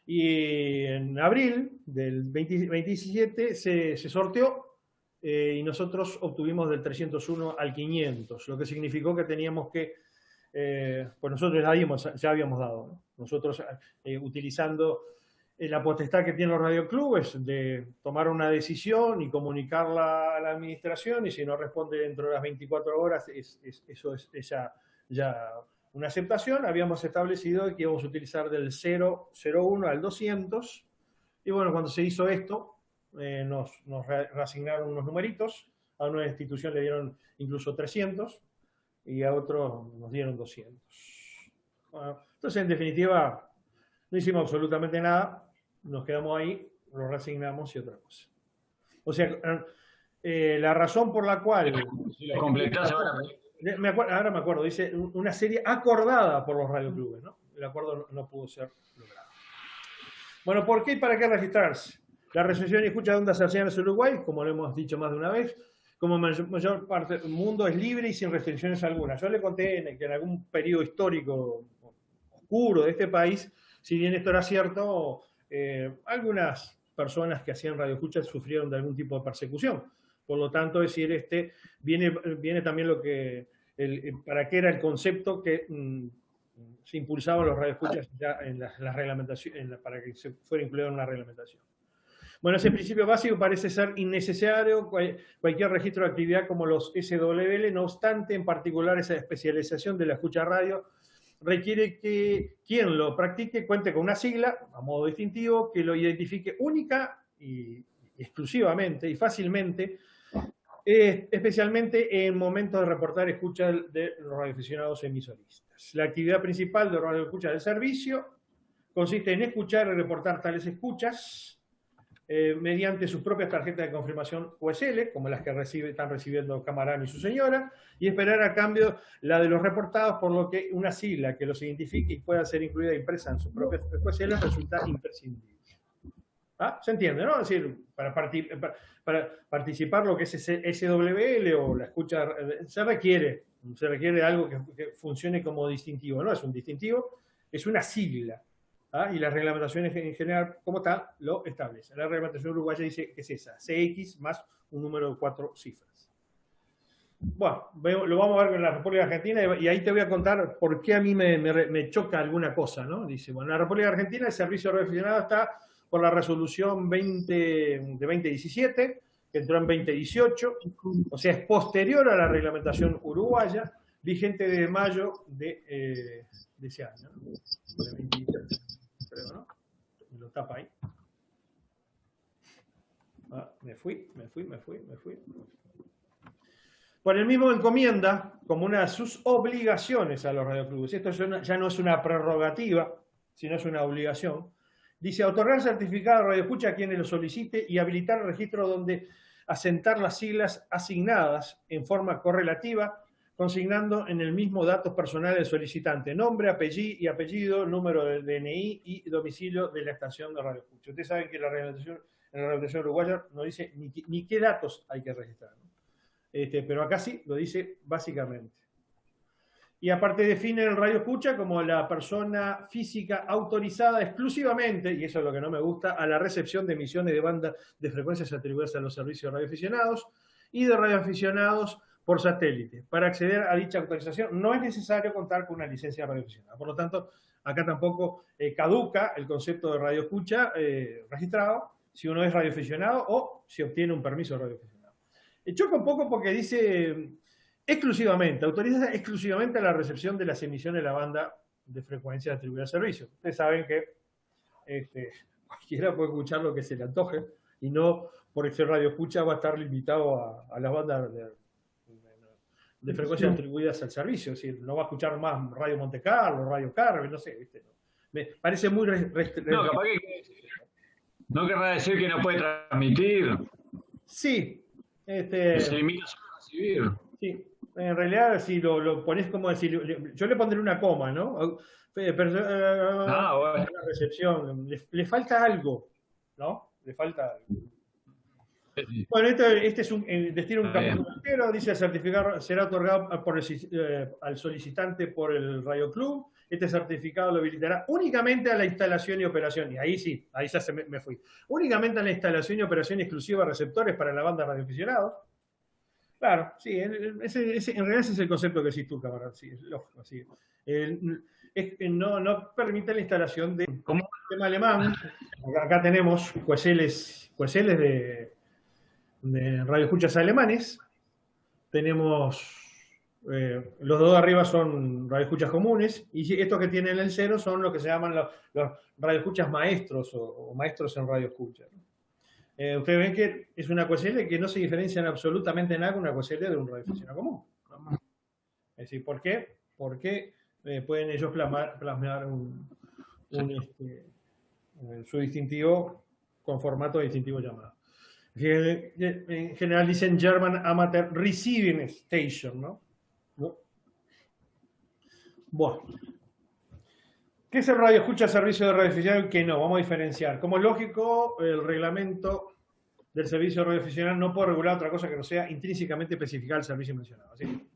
Y en abril del 2017 se sorteó y nosotros obtuvimos del 301 al 500, lo que significó que teníamos que, pues nosotros ya habíamos dado, ¿no? Nosotros utilizando la potestad que tienen los radioclubes de tomar una decisión y comunicarla a la administración, y si no responde dentro de las 24 horas, eso es ya una aceptación. Habíamos establecido que íbamos a utilizar del 001 al 200, y bueno, cuando se hizo esto, nos reasignaron unos numeritos, a una institución le dieron incluso 300, y a otros nos dieron 200. Bueno, entonces, en definitiva, no hicimos absolutamente nada, nos quedamos ahí, lo reasignamos y otra cosa. O sea, la razón por la cual... Si lo completás ahora. Ahora me acuerdo, dice una serie acordada por los radioclubes, ¿no? El acuerdo no pudo ser logrado. Bueno, ¿por qué y para qué registrarse? La recepción y escucha de ondas hercianas en Uruguay, como lo hemos dicho más de una vez, como mayor parte del mundo, es libre y sin restricciones alguna. Yo le conté que en algún periodo histórico oscuro de este país, si bien esto era cierto, algunas personas que hacían radioescuchas sufrieron de algún tipo de persecución. Por lo tanto, es decir, viene también lo que, para qué era el concepto que se impulsaban los radioescuchas ya en la reglamentación, para que se fuera incluido en una reglamentación. Bueno, ese principio básico parece ser innecesario cualquier registro de actividad como los SWL, no obstante, en particular esa especialización de la escucha radio requiere que quien lo practique cuente con una sigla, a modo distintivo, que lo identifique única y exclusivamente y fácilmente, especialmente en momentos de reportar escucha de los radioaficionados emisoristas. La actividad principal de radioescucha del servicio consiste en escuchar y reportar tales escuchas mediante sus propias tarjetas de confirmación USL, como las que están recibiendo Camarán y su señora, y esperar a cambio la de los reportados, por lo que una sigla que los identifique y pueda ser incluida e impresa en sus propias USL resulta imprescindible. ¿Ah? ¿Se entiende, no? Es decir, para participar lo que es SWL o la escucha, se requiere algo que funcione como distintivo. No es un distintivo, es una sigla. ¿Ah? Y las reglamentaciones en general, como tal, lo establecen. La reglamentación uruguaya dice que es esa, CX más un número de 4 cifras. Bueno, lo vamos a ver con la República Argentina y ahí te voy a contar por qué a mí me choca alguna cosa, ¿no? Dice, bueno, en la República Argentina el servicio radioaficionado está por la resolución 20 de 2017, que entró en 2018, o sea, es posterior a la reglamentación uruguaya, vigente de mayo de ese año, ¿no? De 2018. Creo, ¿no? Me lo tapa ahí. Ah, me fui. Por el mismo encomienda, como una de sus obligaciones a los radioclubes, esto ya no es una prerrogativa, sino es una obligación, dice otorgar certificado de radioescucha a quienes lo solicite y habilitar el registro donde asentar las siglas asignadas en forma correlativa, consignando en el mismo datos personales del solicitante, nombre, apellido, número de DNI y domicilio de la estación de radioescucha. Ustedes saben que en la reglamentación uruguaya no dice ni qué datos hay que registrar, ¿no? Pero acá sí lo dice básicamente. Y aparte define el radioescucha como la persona física autorizada exclusivamente, y eso es lo que no me gusta, a la recepción de emisiones de banda de frecuencias atribuidas a los servicios radioaficionados y de radioaficionados por satélite. Para acceder a dicha autorización no es necesario contar con una licencia radioaficionada. Por lo tanto, acá tampoco caduca el concepto de radioescucha registrado si uno es radioaficionado o si obtiene un permiso de radioaficionado. Choca un poco porque dice exclusivamente, autoriza exclusivamente a la recepción de las emisiones de la banda de frecuencias atribuidas al servicio. Ustedes saben que cualquiera puede escuchar lo que se le antoje y no por ser radioescucha va a estar limitado a las bandas de frecuencias atribuidas al servicio, es decir, no va a escuchar más Radio Monte Carlo, Radio Carve, no sé, ¿viste? Me parece muy no, capaz que no querrá decir que no puede transmitir. Sí. Se limita solo a recibir. Sí, en realidad si lo pones como decir, yo le pondré una coma, ¿no? Bueno. La recepción, le falta algo, ¿no? Le falta algo. Bueno, este es destina un capítulo entero, dice el certificado será otorgado al solicitante por el radioclub. Este certificado lo habilitará únicamente a la instalación y operación, y ahí sí, ahí ya me fui. Únicamente a la instalación y operación exclusiva de receptores para la banda radioaficionados. Claro, sí, en realidad ese es el concepto que decís tú, camarada, sí, es lógico, sí. No permite la instalación de sistema alemán. Acá tenemos QSLs de radioescuchas alemanes. Tenemos los dos de arriba son radioescuchas comunes y estos que tienen el 0 son lo que se llaman los radioescuchas maestros o maestros en radioescucha, ¿no? Ustedes ven que es una QSL que no se diferencia en absolutamente nada con una QSL de un radioaficionado común, ¿no? Es decir, ¿por qué? Porque pueden ellos plasmar su distintivo con formato de distintivo llamado. En general dicen German Amateur Receiving Station, ¿no? Bueno. ¿Qué es el radioescucha servicio de radioaficionado y qué no? Vamos a diferenciar. Como es lógico, el reglamento del servicio radioaficionado no puede regular otra cosa que no sea intrínsecamente especificar el servicio mencionado. Así,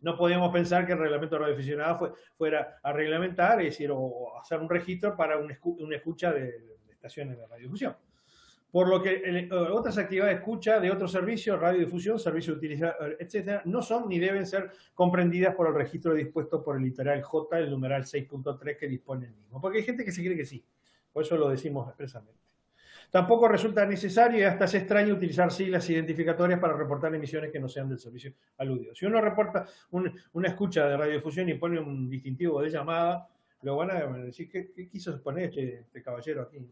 no podemos pensar que el reglamento radioaficionado fuera a reglamentar, es decir, o hacer un registro para una escucha de estaciones de radiodifusión. por lo que otras actividades de escucha de otros servicios, radiodifusión, servicio de utilizador, etcétera, no son ni deben ser comprendidas por el registro dispuesto por el literal J, el numeral 6.3 que dispone el mismo. Porque hay gente que se cree que sí, por eso lo decimos expresamente. Tampoco resulta necesario y hasta es extraño utilizar siglas identificatorias para reportar emisiones que no sean del servicio aludido. Si uno reporta una escucha de radiodifusión y pone un distintivo de llamada, lo van a decir, ¿qué quiso poner este caballero aquí?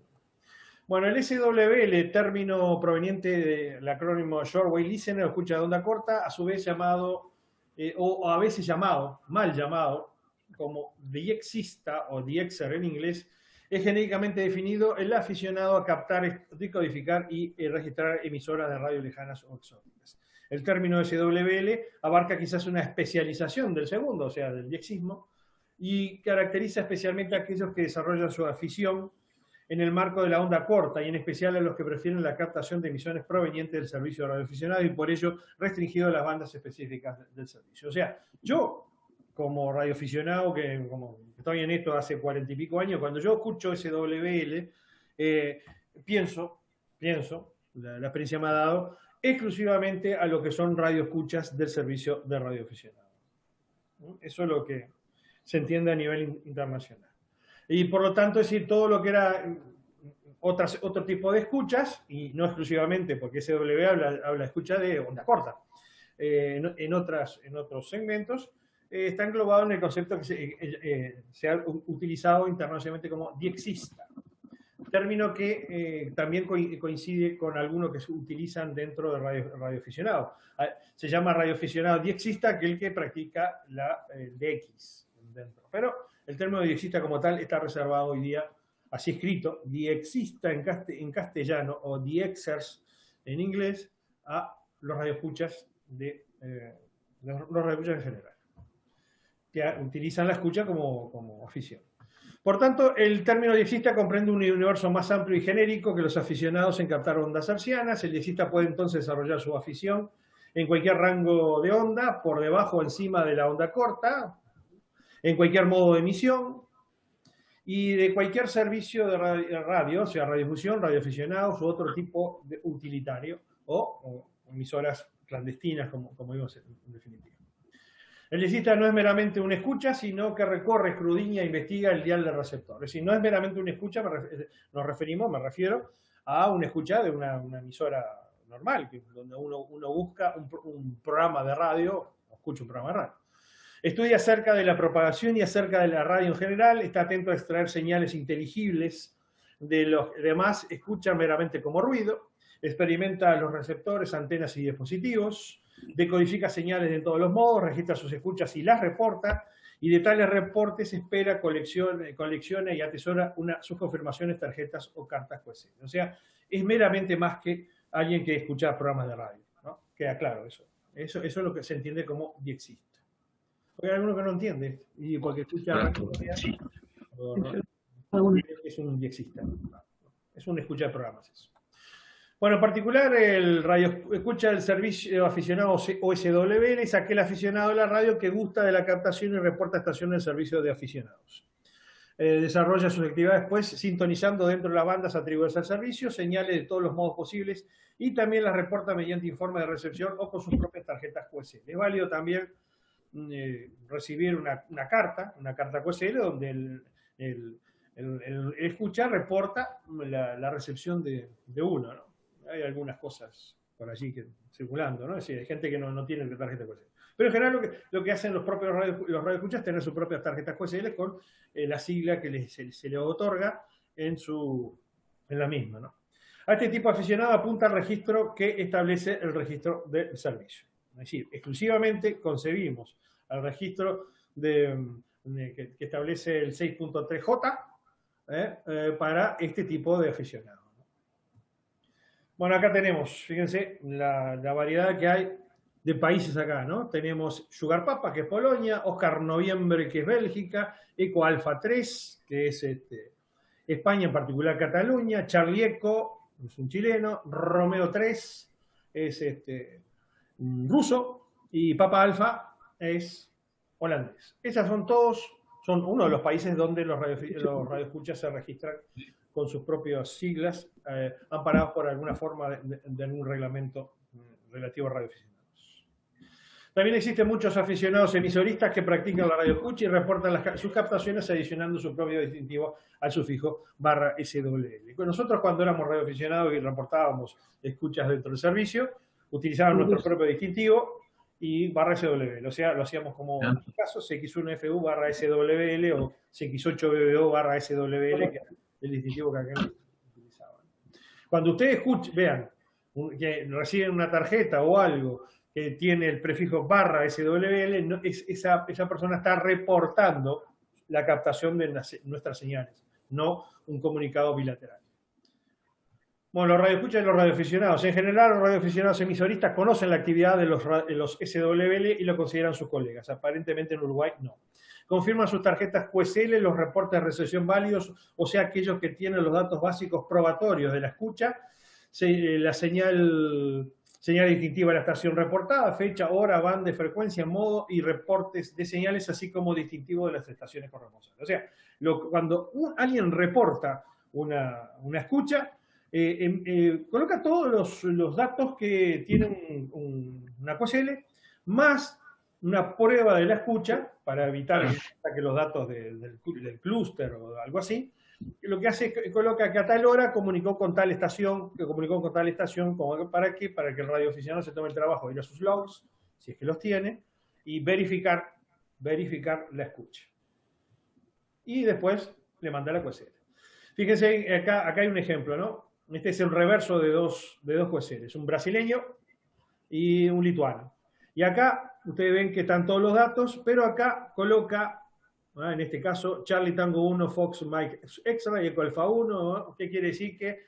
Bueno, el SWL, término proveniente del acrónimo Shortwave Listener, escucha de onda corta, a su vez llamado, o a veces llamado, mal llamado, como diexista o diexer en inglés, es genéricamente definido el aficionado a captar, decodificar y registrar emisoras de radio lejanas o exóticas. El término SWL abarca quizás una especialización del segundo, o sea, del diexismo, y caracteriza especialmente a aquellos que desarrollan su afición en el marco de la onda corta, y en especial a los que prefieren la captación de emisiones provenientes del servicio radioaficionado y por ello restringido a las bandas específicas del servicio. O sea, yo, como radioaficionado, que como estoy en esto hace 40 y pico años, cuando yo escucho SWL, pienso, la experiencia me ha dado, exclusivamente a lo que son radioescuchas del servicio de radioaficionado. Eso es lo que se entiende a nivel internacional. Y por lo tanto, es decir, todo lo que era otro tipo de escuchas, y no exclusivamente, porque SW habla de escucha de onda corta, en otros segmentos, está englobado en el concepto que se ha utilizado internacionalmente como diexista, término que también coincide con algunos que se utilizan dentro de radioaficionado. Se llama radioaficionado diexista aquel que practica el DX dentro. Pero el término diexista como tal está reservado hoy día, así escrito, diexista en castellano o diexers en inglés, a los radioescuchas los radioescuchas en general, que utilizan la escucha como afición. Por tanto, el término diexista comprende un universo más amplio y genérico que los aficionados en captar ondas hertzianas. El diexista puede entonces desarrollar su afición en cualquier rango de onda, por debajo o encima de la onda corta, en cualquier modo de emisión y de cualquier servicio de radio, o sea, radiodifusión, radioaficionados u otro tipo de utilitario o emisoras clandestinas, como vimos en definitiva. El diexista no es meramente una escucha, sino que recorre, escudriña e investiga el dial del receptor. Es decir, no es meramente una escucha, me refiero a una escucha de una emisora normal, donde uno busca un programa de radio, o escucha un programa de radio. Estudia acerca de la propagación y acerca de la radio en general, está atento a extraer señales inteligibles de los demás, escucha meramente como ruido, experimenta los receptores, antenas y dispositivos, decodifica señales de todos los modos, registra sus escuchas y las reporta, y de tales reportes espera, colecciona y atesora sus confirmaciones, tarjetas o cartas QSL. O sea, es meramente más que alguien que escucha programas de radio, ¿no? Queda claro eso. Eso es lo que se entiende como diexista. Porque hay alguno que no entiende, y porque escucha radio, es un diexista. Es un escucha de programas eso. Bueno, en particular, el radio escucha del servicio aficionado OSWL es aquel aficionado de la radio que gusta de la captación y reporta estaciones de servicio de aficionados. Desarrolla sus actividades, pues, sintonizando dentro de las bandas atribuidas al servicio, señales de todos los modos posibles, y también las reporta mediante informe de recepción o con sus propias tarjetas QSL. Es válido también recibir una carta QSL, donde el escucha reporta la recepción de uno, ¿no? Hay algunas cosas por allí circulando, ¿no? Es decir, hay gente que no tiene tarjeta QSL. Pero en general lo que hacen los radioescuchas es tener sus propias tarjetas QSL con la sigla que se le otorga en la misma, ¿no? A este tipo de aficionado apunta al registro que establece el registro del servicio. Es decir, exclusivamente concebimos al registro que establece el 6.3J para este tipo de aficionado. Bueno, acá tenemos, fíjense, la variedad que hay de países acá, ¿no? Tenemos Sugar Papa, que es Polonia, Oscar Noviembre, que es Bélgica, Eco Alfa 3, que es España, en particular Cataluña, Charlie Eco, es un chileno, Romeo 3 es ruso, y Papa Alfa es holandés. Esas son uno de los países donde los radioescuchas se registran con sus propias siglas, amparados por alguna forma de algún reglamento relativo a radioaficionados. También existen muchos aficionados emisoristas que practican la radioescucha y reportan sus captaciones adicionando su propio distintivo al sufijo /SWL. Nosotros cuando éramos radioaficionados y reportábamos escuchas dentro del servicio, utilizábamos nuestro propio distintivo y /SWL. O sea, lo hacíamos como en este caso CX1FU /SWL o CX8BBO /SWL, que era el distintivo que acá utilizaban. Cuando ustedes vean que reciben una tarjeta o algo que tiene el prefijo /SWL, esa persona está reportando la captación de nuestras señales, no un comunicado bilateral. Bueno, los radioescuchas y los radioaficionados. En general, los radioaficionados emisoristas conocen la actividad de los SWL y lo consideran sus colegas. Aparentemente en Uruguay no. Confirman sus tarjetas QSL, los reportes de recepción válidos, o sea, aquellos que tienen los datos básicos probatorios de la escucha, la señal distintiva de la estación reportada, fecha, hora, banda, frecuencia, modo y reportes de señales, así como distintivo de las estaciones corresponsales. O sea, cuando alguien reporta una escucha, coloca todos los datos que tienen una QSL, más una prueba de la escucha, para evitar que los datos del clúster o algo así. Lo que hace es que coloca que a tal hora comunicó con tal estación, ¿para qué? Para que el radioaficionado se tome el trabajo de ir a sus logs, si es que los tiene, y verificar la escucha. Y después le manda la QSL. Fíjense, acá hay un ejemplo, ¿no? Este es el reverso de dos QSLs, un brasileño y un lituano. Y acá ustedes ven que están todos los datos, pero acá coloca, en este caso, Charlie Tango 1, Fox Mike X-Ray, Eco Alfa 1, ¿no? ¿Qué quiere decir? Que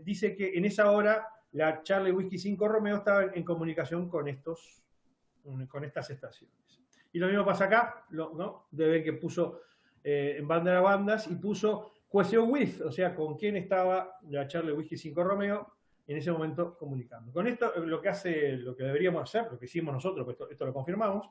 dice que en esa hora la Charlie Whiskey 5 Romeo estaba en comunicación con estas estaciones. Y lo mismo pasa acá, ¿no? Debe que puso en banda de bandas y puso question with, o sea, con quién estaba la Charlie Whiskey 5 Romeo en ese momento comunicando. Con esto lo que deberíamos hacer, lo que hicimos nosotros, pues esto lo confirmamos,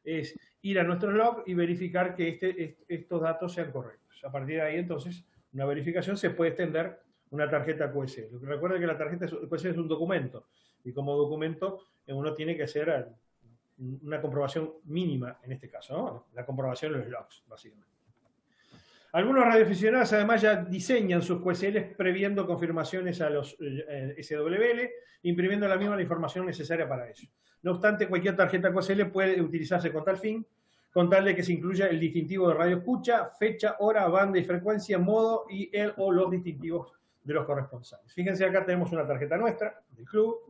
es ir a nuestro log y verificar que estos datos sean correctos. A partir de ahí, entonces, una verificación se puede extender una tarjeta QSL. Recuerden que la tarjeta QSL es un documento, y como documento uno tiene que hacer una comprobación mínima en este caso, ¿no? La comprobación de los logs, básicamente. Algunos radioaficionados además ya diseñan sus QSLs previendo confirmaciones a los SWL, imprimiendo la información necesaria para ello. No obstante, cualquier tarjeta QSL puede utilizarse con tal fin, con tal de que se incluya el distintivo de radioescucha, fecha, hora, banda y frecuencia, modo y o los distintivos de los corresponsales. Fíjense, acá tenemos una tarjeta nuestra, del club,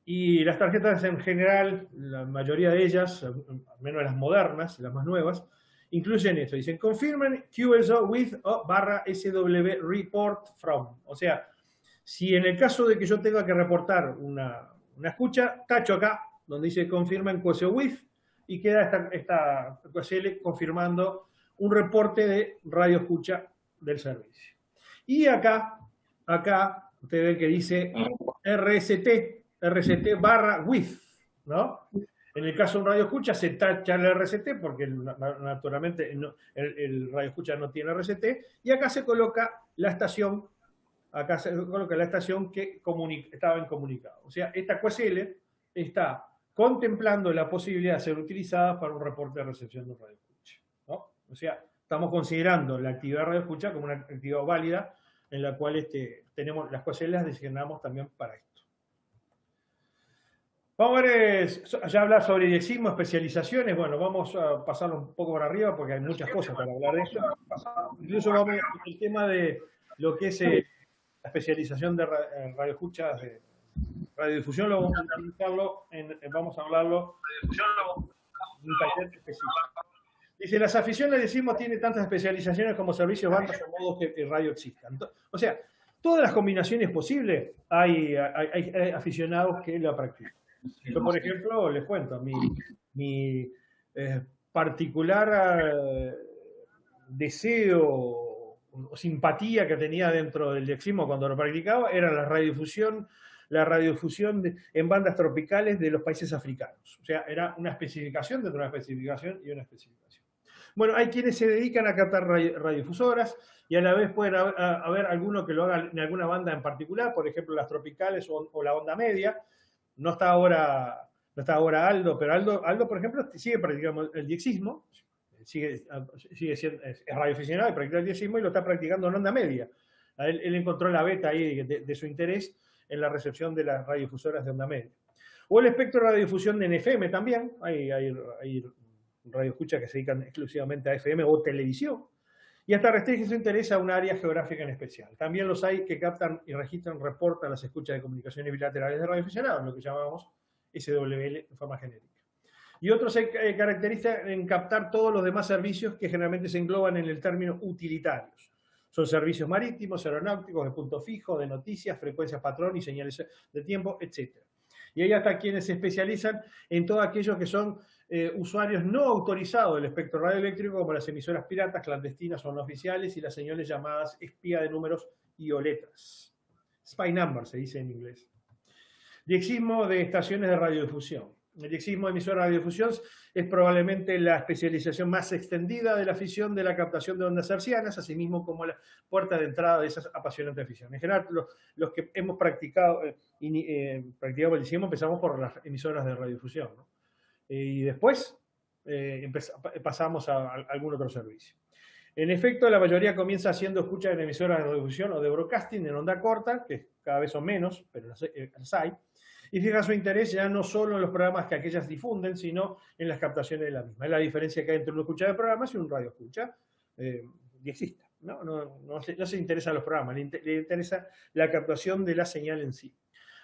y las tarjetas en general, la mayoría de ellas, al menos las modernas, las más nuevas, incluyen esto. Dicen, confirmen QSO with o /SW report from. O sea, si en el caso de que yo tenga que reportar una escucha, tacho acá, donde dice confirmen QSO with, y queda esta QSL confirmando un reporte de radio escucha del servicio. Y acá, ustedes ven que dice RST /with, ¿no? En el caso de un radio escucha se tacha el RST porque naturalmente el radio escucha no tiene RST, y acá se coloca la estación, que estaba en comunicado. O sea, esta QSL está contemplando la posibilidad de ser utilizada para un reporte de recepción de un radio escucha, ¿no? O sea, estamos considerando la actividad de radio escucha como una actividad válida en la cual tenemos las QSL, las designamos también para esto. Vamos a ver, ya hablar sobre diexismo, especializaciones. Bueno, vamos a pasarlo un poco por arriba porque hay muchas cosas para hablar de eso. Incluso vamos el tema de lo que es la especialización de radioescuchas, de radiodifusión, vamos a hablarlo en un taller específico. Dice, las aficiones, decimos, tiene tantas especializaciones como servicios, bandas o modos que radio existan. O sea, todas las combinaciones posibles hay aficionados que la practican. Yo, por ejemplo, les cuento, mi particular deseo o simpatía que tenía dentro del diexismo cuando lo practicaba era la radiodifusión en bandas tropicales de los países africanos. O sea, era una especificación dentro de una especificación y una especificación. Bueno, hay quienes se dedican a captar radiodifusoras y a la vez pueden haber alguno que lo haga en alguna banda en particular, por ejemplo las tropicales o la onda media. No está ahora Aldo, pero Aldo, por ejemplo, sigue practicando el diexismo, sigue siendo, es radioaficionado y practica el diexismo y lo está practicando en onda media. Él encontró la beta ahí de su interés en la recepción de las radiodifusoras de onda media. O el espectro de radiodifusión en FM también, hay radioescuchas que se dedican exclusivamente a FM o televisión, y hasta restringe su interés a un área geográfica en especial. También los hay que captan y registran, reportan las escuchas de comunicaciones bilaterales de radioaficionados, lo que llamamos SWL en forma genérica. Y otros se caracterizan en captar todos los demás servicios que generalmente se engloban en el término utilitarios. Son servicios marítimos, aeronáuticos, de punto fijo, de noticias, frecuencias patrón y señales de tiempo, etc. Y hay hasta quienes se especializan en todos aquellos que son usuarios no autorizados del espectro radioeléctrico, como las emisoras piratas, clandestinas o no oficiales, y las señales llamadas espía de números y o letras. Spy number se dice en inglés. Diexismo de estaciones de radiodifusión. El diexismo de emisoras de radiodifusión es probablemente la especialización más extendida de la afición de la captación de ondas hertzianas, asimismo como la puerta de entrada de esas apasionantes aficiones. En general, los que hemos practicado el diexismo empezamos por las emisoras de radiodifusión, ¿no? Y después pasamos a algún otro servicio. En efecto, la mayoría comienza haciendo escuchas en emisoras de radiodifusión o de broadcasting en onda corta, que cada vez son menos, pero las hay, y fija su interés ya no solo en los programas que aquellas difunden, sino en las captaciones de la misma. Es la diferencia que hay entre una escucha de programas y un radioescucha diexista. No se interesa los programas, le interesa la captación de la señal en sí.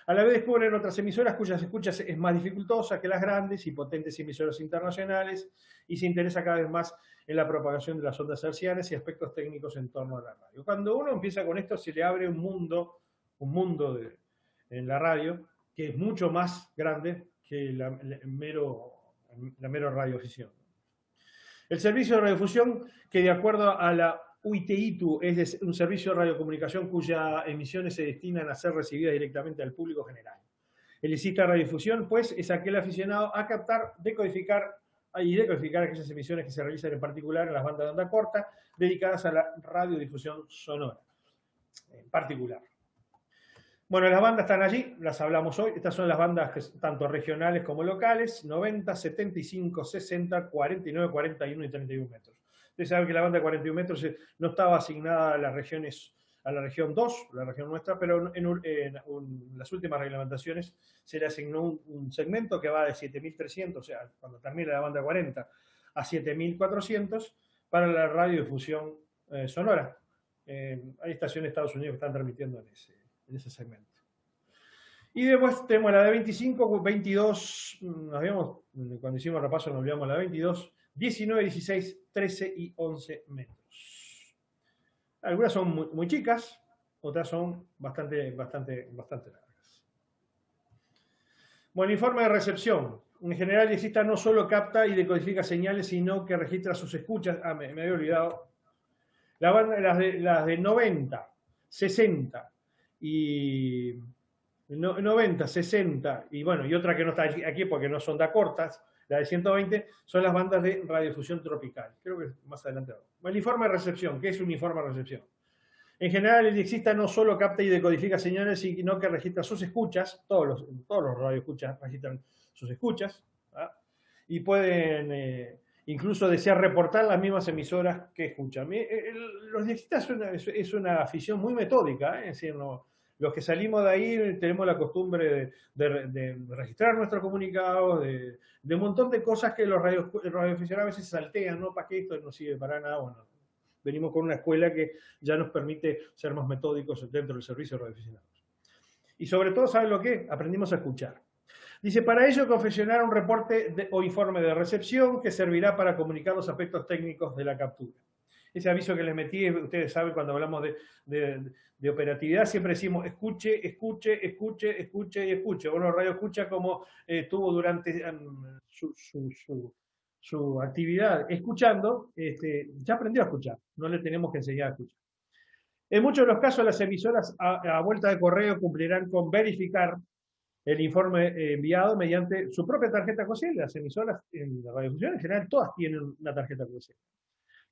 A la vez descubren otras emisoras cuyas escuchas es más dificultosa que las grandes y potentes emisoras internacionales y se interesa cada vez más en la propagación de las ondas hertzianas y aspectos técnicos en torno a la radio. Cuando uno empieza con esto se le abre un mundo en la radio que es mucho más grande que la mera radioafición. El servicio de radiodifusión, que de acuerdo a la UITITU es un servicio de radiocomunicación cuyas emisiones se destinan a ser recibidas directamente al público general. El ICITA radiodifusión, pues, es aquel aficionado a captar, decodificar aquellas emisiones que se realizan en particular en las bandas de onda corta dedicadas a la radiodifusión sonora, en particular. Bueno, las bandas están allí, las hablamos hoy. Estas son las bandas tanto regionales como locales, 90, 75, 60, 49, 41 y 31 metros. Ustedes saben que la banda de 41 metros no estaba asignada a las regiones, a la región 2, la región nuestra, pero en las últimas reglamentaciones se le asignó un segmento que va de 7.300, o sea, cuando termina la banda 40, a 7.400 para la radiodifusión sonora. Hay estaciones de Estados Unidos que están transmitiendo en ese segmento. Y después tenemos la de 25, 22, cuando hicimos el repaso nos olvidamos la de 22, 19, 16, 13 y 11 metros. Algunas son muy chicas, otras son bastante largas. Bueno, informe de recepción. En general, el diexista no solo capta y decodifica señales, sino que registra sus escuchas. Me había olvidado. Las de 90, 60 y 90, 60 y bueno, y otra que no está aquí porque no son da cortas, la de 120, son las bandas de radiodifusión tropical. Creo que más adelante. El informe de recepción. ¿Qué es un informe de recepción? En general, el diexista no solo capta y decodifica señales, sino que registra sus escuchas. Todos los radioescuchas registran sus escuchas, ¿verdad? Y pueden incluso desear reportar las mismas emisoras que escuchan. Los diexistas es una afición muy metódica, es decir, los que salimos de ahí tenemos la costumbre de registrar nuestros comunicados, de un montón de cosas que los radioaficionados a veces saltean, ¿no? ¿Para qué esto no sirve para nada? Bueno, venimos con una escuela que ya nos permite ser más metódicos dentro del servicio de radioaficionados. Y sobre todo, ¿saben lo que? Aprendimos a escuchar. Dice, para ello confeccionar un reporte o informe de recepción que servirá para comunicar los aspectos técnicos de la captura. Ese aviso que les metí, ustedes saben, cuando hablamos de operatividad, siempre decimos escuche, escuche, escuche, escuche y escuche. Bueno, Radio Escucha, como estuvo durante su actividad escuchando, ya aprendió a escuchar, no le tenemos que enseñar a escuchar. En muchos de los casos, las emisoras a vuelta de correo cumplirán con verificar el informe enviado mediante su propia tarjeta QSL. Las emisoras en la radiodifusión en general todas tienen una tarjeta QSL.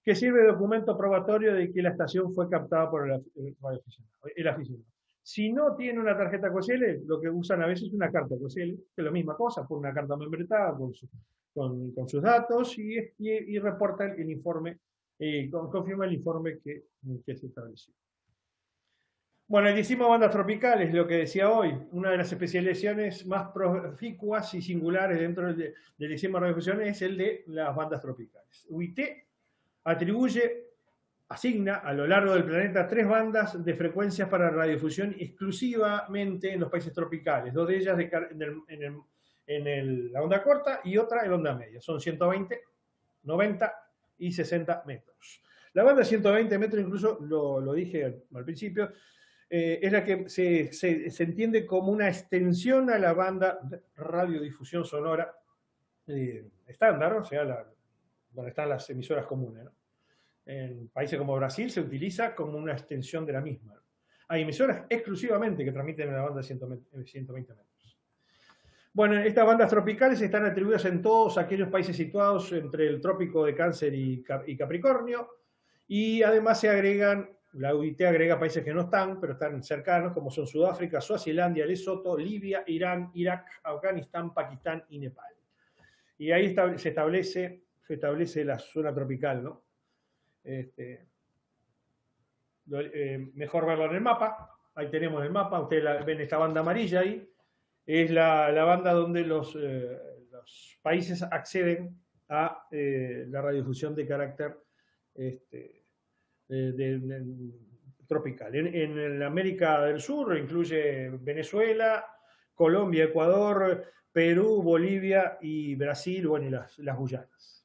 que sirve de documento probatorio de que la estación fue captada por el aficionado. Si no tiene una tarjeta QSL, lo que usan a veces es una carta QSL, que es la misma cosa, por una carta membretada con sus datos y reporta el informe, confirma el informe que se estableció. Bueno, el ICIMO bandas tropicales, lo que decía hoy, una de las especializaciones más proficuas y singulares dentro del ICIMO de radiodifusión es el de las bandas tropicales. UIT asigna a lo largo del planeta 3 bandas de frecuencias para radiodifusión exclusivamente en los países tropicales, 2 de ellas en la onda corta y otra en onda media. Son 120, 90 y 60 metros. La banda de 120 metros, incluso lo dije al principio, es la que se entiende como una extensión a la banda de radiodifusión sonora estándar, o sea, donde están las emisoras comunes, ¿no? En países como Brasil se utiliza como una extensión de la misma. Hay emisoras exclusivamente que transmiten en la banda de 120 metros. Bueno, estas bandas tropicales están atribuidas en todos aquellos países situados entre el trópico de Cáncer y Capricornio, y además la UIT agrega países que no están, pero están cercanos, como son Sudáfrica, Suazilandia, Lesoto, Libia, Irán, Irak, Afganistán, Pakistán y Nepal. Y ahí se establece la zona tropical, ¿no? Mejor verlo en el mapa. Ahí tenemos el mapa. Ustedes ven esta banda amarilla ahí. Es la banda donde los países acceden a la radiodifusión de carácter tropical. En América del Sur incluye Venezuela, Colombia, Ecuador, Perú, Bolivia y Brasil, bueno, y las Guyanas.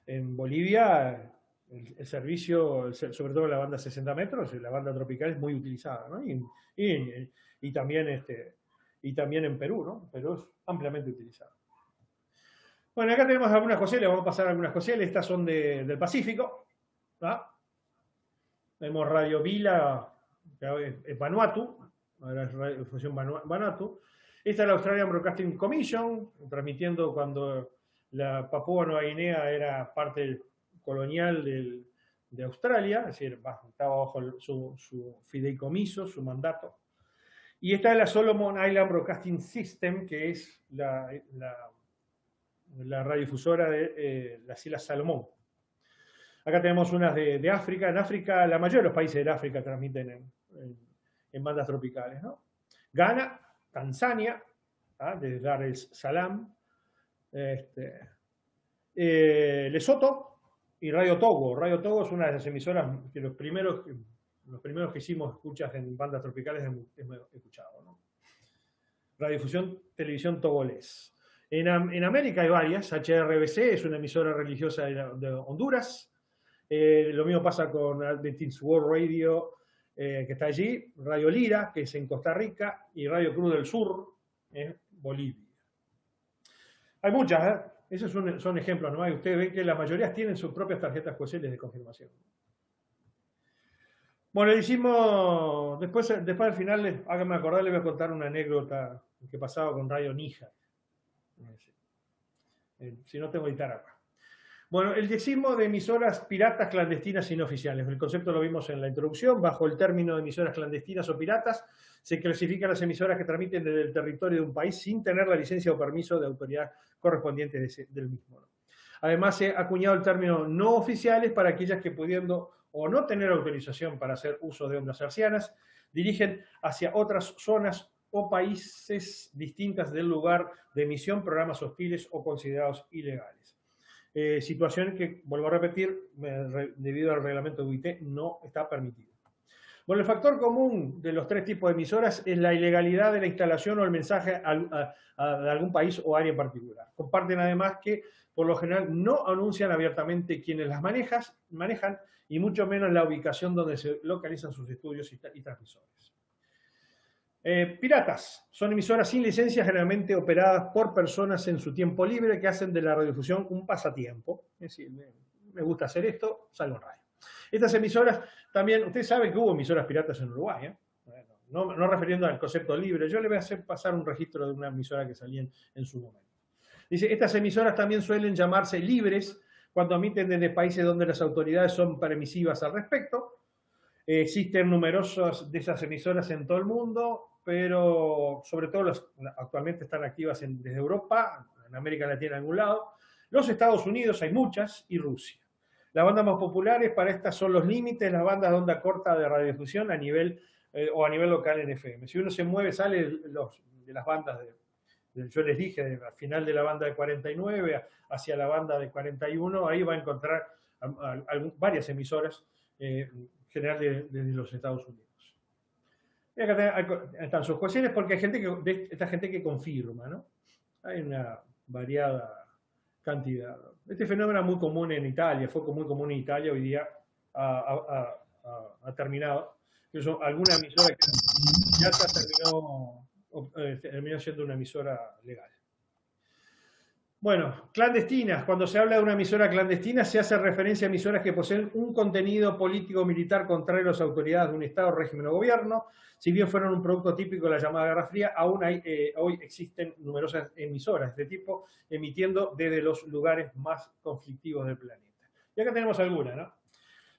En Bolivia el servicio, sobre todo en la banda 60 metros, la banda tropical es muy utilizada, ¿no? Y también en Perú, ¿no? Perú es ampliamente utilizado. Bueno, acá tenemos algunas coseles, vamos a pasar a algunas coseles, estas son del Pacífico, ¿no? Tenemos Radio Vila, es Vanuatu, ahora es radiodifusión Vanuatu. Esta es la Australian Broadcasting Commission, transmitiendo cuando la Papúa Nueva Guinea era parte colonial de Australia, es decir, estaba bajo su fideicomiso, su mandato. Y esta es la Solomon Island Broadcasting System, que es la radiodifusora de las Islas Salomón. Acá tenemos unas de África. En África, la mayoría de los países de África transmiten en bandas tropicales, ¿no? Ghana, Tanzania, de Dar es Salaam, Lesoto y Radio Togo. Radio Togo es una de las emisoras que los primeros que hicimos escuchas en bandas tropicales hemos escuchado, ¿no? Radiodifusión Televisión Togolés. En América hay varias. HRBC es una emisora religiosa de Honduras. Lo mismo pasa con Adventist World Radio, que está allí. Radio Lira, que es en Costa Rica. Y Radio Cruz del Sur, en Bolivia. Hay muchas, ¿eh? Esos son ejemplos, ¿no? Ustedes ven que la mayoría tienen sus propias tarjetas QSL de confirmación. Bueno, hicimos, después al final, háganme acordar, les voy a contar una anécdota que pasaba con Radio Níger. Si no tengo guitarra acá. Bueno, el ICIMO de emisoras piratas, clandestinas y no oficiales. El concepto lo vimos en la introducción. Bajo el término de emisoras clandestinas o piratas, se clasifican las emisoras que transmiten desde el territorio de un país sin tener la licencia o permiso de autoridad correspondiente del mismo, ¿no? Además, se ha acuñado el término no oficiales para aquellas que, pudiendo o no tener autorización para hacer uso de ondas hercianas, dirigen hacia otras zonas o países distintas del lugar de emisión programas hostiles o considerados ilegales. Situación que, vuelvo a repetir, debido al reglamento de UIT, no está permitido. Bueno, el factor común de los 3 tipos de emisoras es la ilegalidad de la instalación o el mensaje de algún país o área en particular. Comparten además que, por lo general, no anuncian abiertamente quienes las manejan y mucho menos la ubicación donde se localizan sus estudios y transmisores. Piratas son emisoras sin licencia, generalmente operadas por personas en su tiempo libre que hacen de la radiodifusión un pasatiempo. Es decir, me gusta hacer esto, salgo en radio. Estas emisoras también, ustedes saben que hubo emisoras piratas en Uruguay, ¿eh? No refiriendo al concepto libre, yo le voy a hacer pasar un registro de una emisora que salía en su momento. Dice, estas emisoras también suelen llamarse libres cuando emiten desde países donde las autoridades son permisivas al respecto. Existen numerosas de esas emisoras en todo el mundo, pero sobre todo actualmente están activas desde Europa, en América Latina en algún lado, los Estados Unidos hay muchas, y Rusia. Las bandas más populares para estas son los límites, las bandas de onda corta de radiodifusión a nivel o a nivel local en FM. Si uno se mueve, sale de las bandas yo les dije, al final de la banda de 49 hacia la banda de 41, ahí va a encontrar varias emisoras, en general de los Estados Unidos. Y acá están sus cuestiones porque hay esta gente que confirma, ¿no? Hay una variada cantidad. Este fenómeno es muy común en Italia, fue muy común en Italia, hoy día ha terminado. Incluso alguna emisora que ya terminó siendo una emisora legal. Bueno, clandestinas. Cuando se habla de una emisora clandestina, se hace referencia a emisoras que poseen un contenido político o militar contrario a las autoridades de un Estado, régimen o gobierno. Si bien fueron un producto típico de la llamada Guerra Fría, aún hoy existen numerosas emisoras de este tipo, emitiendo desde los lugares más conflictivos del planeta. Y acá tenemos algunas, ¿no?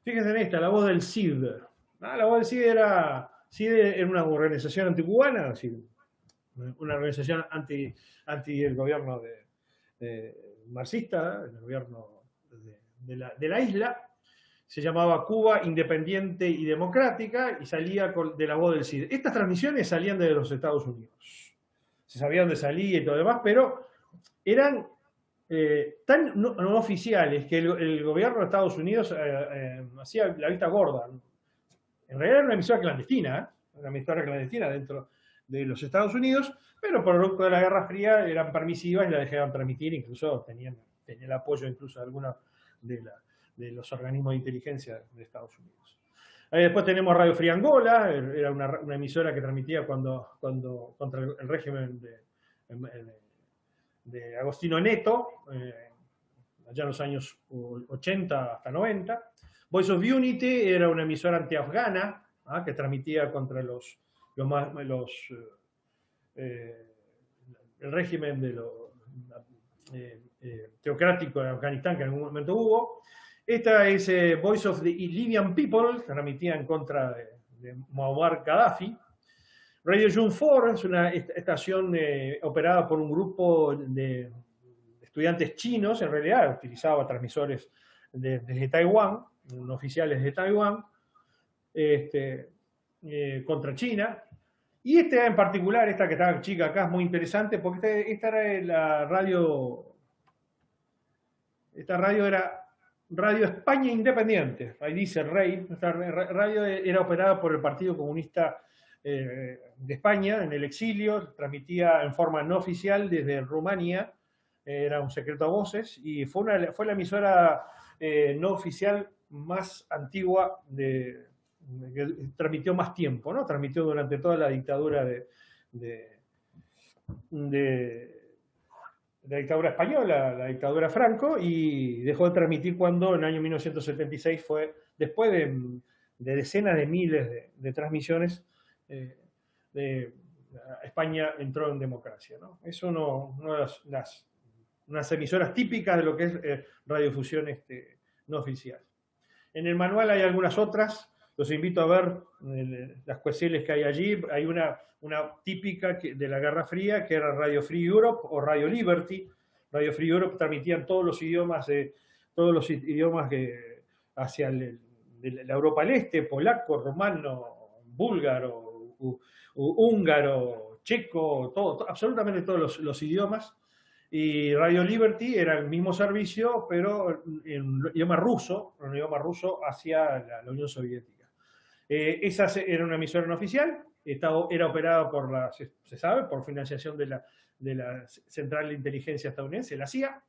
Fíjense en esta, La Voz del CID. La Voz del CID era una organización anticubana, es decir, una organización anti el gobierno marxista, el gobierno de la isla. Se llamaba Cuba Independiente y Democrática y salía de La Voz del CID. Estas transmisiones salían desde los Estados Unidos. Se sabía dónde salía y todo demás, pero eran tan no oficiales que el gobierno de Estados Unidos hacía la vista gorda. En realidad era una emisora clandestina, una emisora clandestina dentro de los Estados Unidos, pero por producto de la Guerra Fría eran permisivas y la dejaban transmitir, incluso tenían el apoyo incluso de algunos de los organismos de inteligencia de Estados Unidos. Ahí después tenemos Radio Free Angola, era una emisora que transmitía contra el régimen de Agostinho Neto, allá en los años 80 hasta 90. Voice of Unity era una emisora antiafgana, que transmitía contra el régimen teocrático de Afganistán que en algún momento hubo. Esta es Voice of the Libyan People, que transmitía en contra de Muammar Gaddafi. Radio June 4 es una estación operada por un grupo de estudiantes chinos, en realidad utilizaba transmisores desde Taiwán, oficiales de Taiwán, contra China. Y en particular, esta que está chica acá, es muy interesante porque esta era la radio. Esta radio era Radio España Independiente. Ahí dice Rey. Esta radio era operada por el Partido Comunista de España en el exilio. Transmitía en forma no oficial desde Rumanía. Era un secreto a voces. Y fue la emisora no oficial más antigua que transmitió más tiempo, ¿no? Transmitió durante toda la dictadura de la dictadura española, la dictadura Franco, y dejó de transmitir cuando en el año 1976 fue, después de decenas de miles de transmisiones, España entró en democracia, ¿no? Es una de unas emisoras típicas de lo que es radiofusión no oficial. En el manual hay algunas otras. Los invito a ver las cuestiones que hay allí. Hay una típica de la Guerra Fría, que era Radio Free Europe o Radio Liberty. Radio Free Europe transmitían todos los idiomas hacia la Europa del Este, polaco, romano, búlgaro, húngaro, checo, absolutamente todos los idiomas. Y Radio Liberty era el mismo servicio, pero en un idioma ruso hacia la Unión Soviética. Esa era una emisora no oficial, era operada se sabe, por financiación de la Central de Inteligencia estadounidense, la CIA,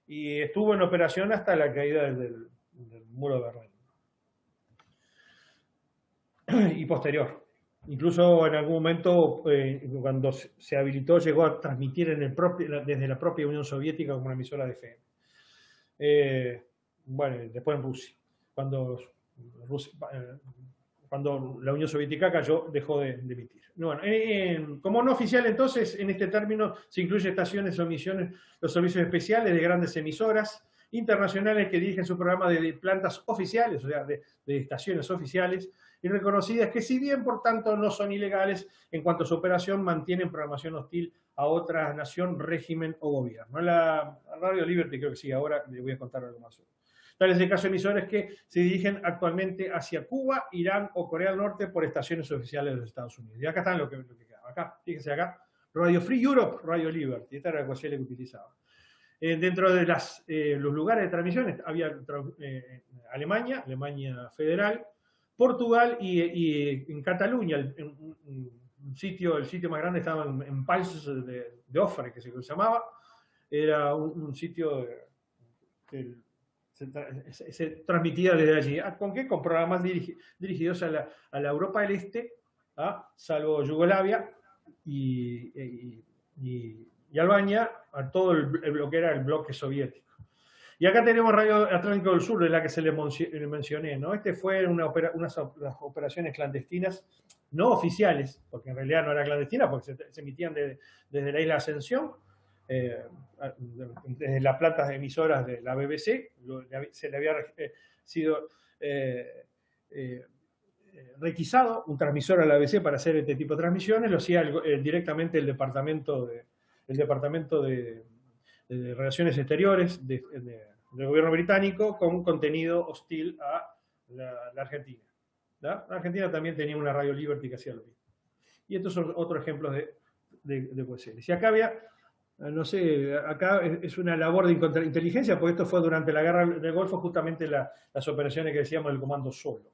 y estuvo en operación hasta la caída del muro de Berlín. Y posterior. Incluso en algún momento, cuando se habilitó, llegó a transmitir desde la propia Unión Soviética como una emisora de FM. Bueno, después en Rusia. Cuando cuando la Unión Soviética cayó, dejó de emitir. Bueno, como no oficial, entonces, en este término se incluye estaciones o emisiones, los servicios especiales de grandes emisoras internacionales que dirigen su programa de plantas oficiales, o sea, de estaciones oficiales, y reconocidas que, si bien por tanto no son ilegales, en cuanto a su operación mantienen programación hostil a otra nación, régimen o gobierno. La Radio Liberty creo que sí, ahora les voy a contar algo más. Tal es el caso de emisoras que se dirigen actualmente hacia Cuba, Irán o Corea del Norte por estaciones oficiales de los Estados Unidos. Y acá están lo que queda. Acá, fíjense acá, Radio Free Europe, Radio Liberty. Esta era la ecuación que utilizaba. Dentro de los lugares de transmisiones había Alemania Federal, Portugal y en Cataluña, el sitio más grande estaba en Pals de Ofre, que se llamaba. Era un sitio que se transmitía desde allí. ¿Con qué? Con programas dirigidos a la Europa del Este, salvo Yugoslavia y Albania, a todo lo que era el bloque soviético. Y acá tenemos Radio Atlántico del Sur, de la que se le mencioné, ¿no? Este fue unas operaciones clandestinas, no oficiales, porque en realidad no era clandestina, porque se emitían desde la isla Ascensión, desde las plantas emisoras de la BBC. Se le había sido requisado un transmisor a la BBC para hacer este tipo de transmisiones. Lo hacía directamente el Departamento de Relaciones Exteriores del gobierno británico, con contenido hostil a la Argentina. La Argentina también tenía una Radio Liberty que hacía lo mismo. Y estos son otros ejemplos de QSL. Si acá había, no sé, acá es una labor de inteligencia, porque esto fue durante la guerra del Golfo, justamente las operaciones que decíamos del comando solo.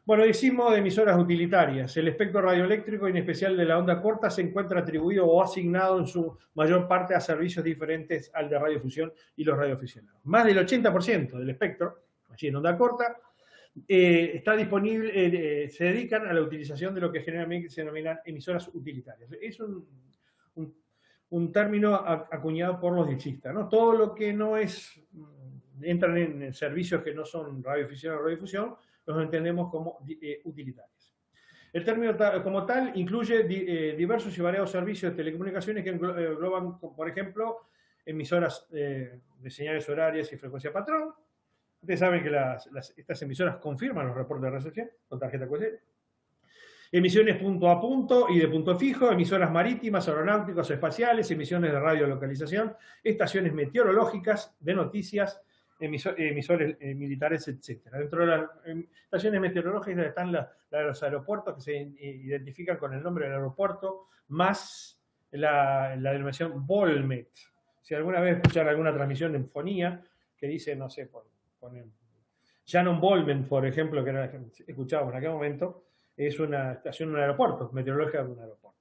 Bueno, decimos de emisoras utilitarias. El espectro radioeléctrico, en especial de la onda corta, se encuentra atribuido o asignado en su mayor parte a servicios diferentes al de radiofusión y los radioaficionados. Más del 80% del espectro, allí en onda corta, está disponible, se dedican a la utilización de lo que generalmente se denominan emisoras utilitarias. Es un término acuñado por los diexistas, ¿no? Todo lo que no entran en servicios que no son radioafición o radiofusión, los entendemos como utilitarios. El término como tal incluye diversos y variados servicios de telecomunicaciones que engloban, por ejemplo, emisoras de señales horarias y frecuencia patrón. Ustedes saben que estas emisoras confirman los reportes de recepción con tarjeta QSL. Emisiones punto a punto y de punto fijo, emisoras marítimas, aeronáuticas, espaciales, emisiones de radiolocalización, estaciones meteorológicas, de noticias, emisores militares, etc. Dentro de las estaciones meteorológicas están las de los aeropuertos, que se identifican con el nombre del aeropuerto, más la denominación Volmet. Si alguna vez escuchan alguna transmisión en fonía que dice, no sé, ponen Shannon Volmet, por ejemplo, que escuchábamos en aquel momento, es una estación de un aeropuerto, meteorológica de un aeropuerto.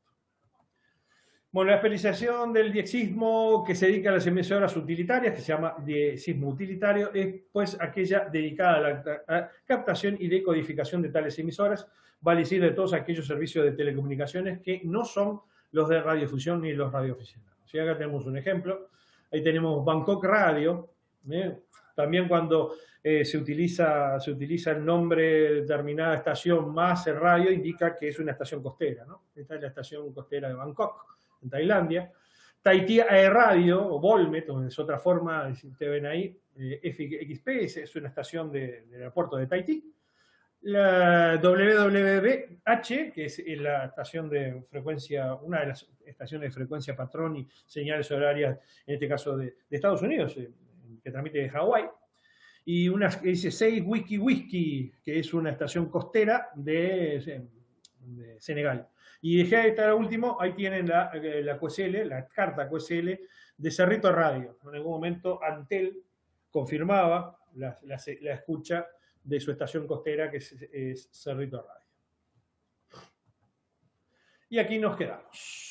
Bueno, la especialización del diexismo que se dedica a las emisoras utilitarias, que se llama diexismo utilitario, es pues aquella dedicada a la captación y decodificación de tales emisoras, vale decir de todos aquellos servicios de telecomunicaciones que no son los de radiofusión ni los radioaficionados. ¿Sí? Acá tenemos un ejemplo. Ahí tenemos Bangkok Radio. También cuando se utiliza el nombre de determinada estación más el radio, indica que es una estación costera, ¿no? Esta es la estación costera de Bangkok, en Tailandia. Tahití Air Radio, o Volmet, es otra forma, si ustedes ven ahí, FXP, es una estación del aeropuerto de Tahití. La WWH, que es la estación de frecuencia, una de las estaciones de frecuencia patrón y señales horarias, en este caso de Estados Unidos, que transmite de Hawái. Y una que dice 6 Wiki, que es una estación costera de Senegal. Y dejé esta último, ahí tienen la QSL, la carta QSL de Cerrito Radio. En algún momento Antel confirmaba la escucha de su estación costera, que es Cerrito Radio. Y aquí nos quedamos.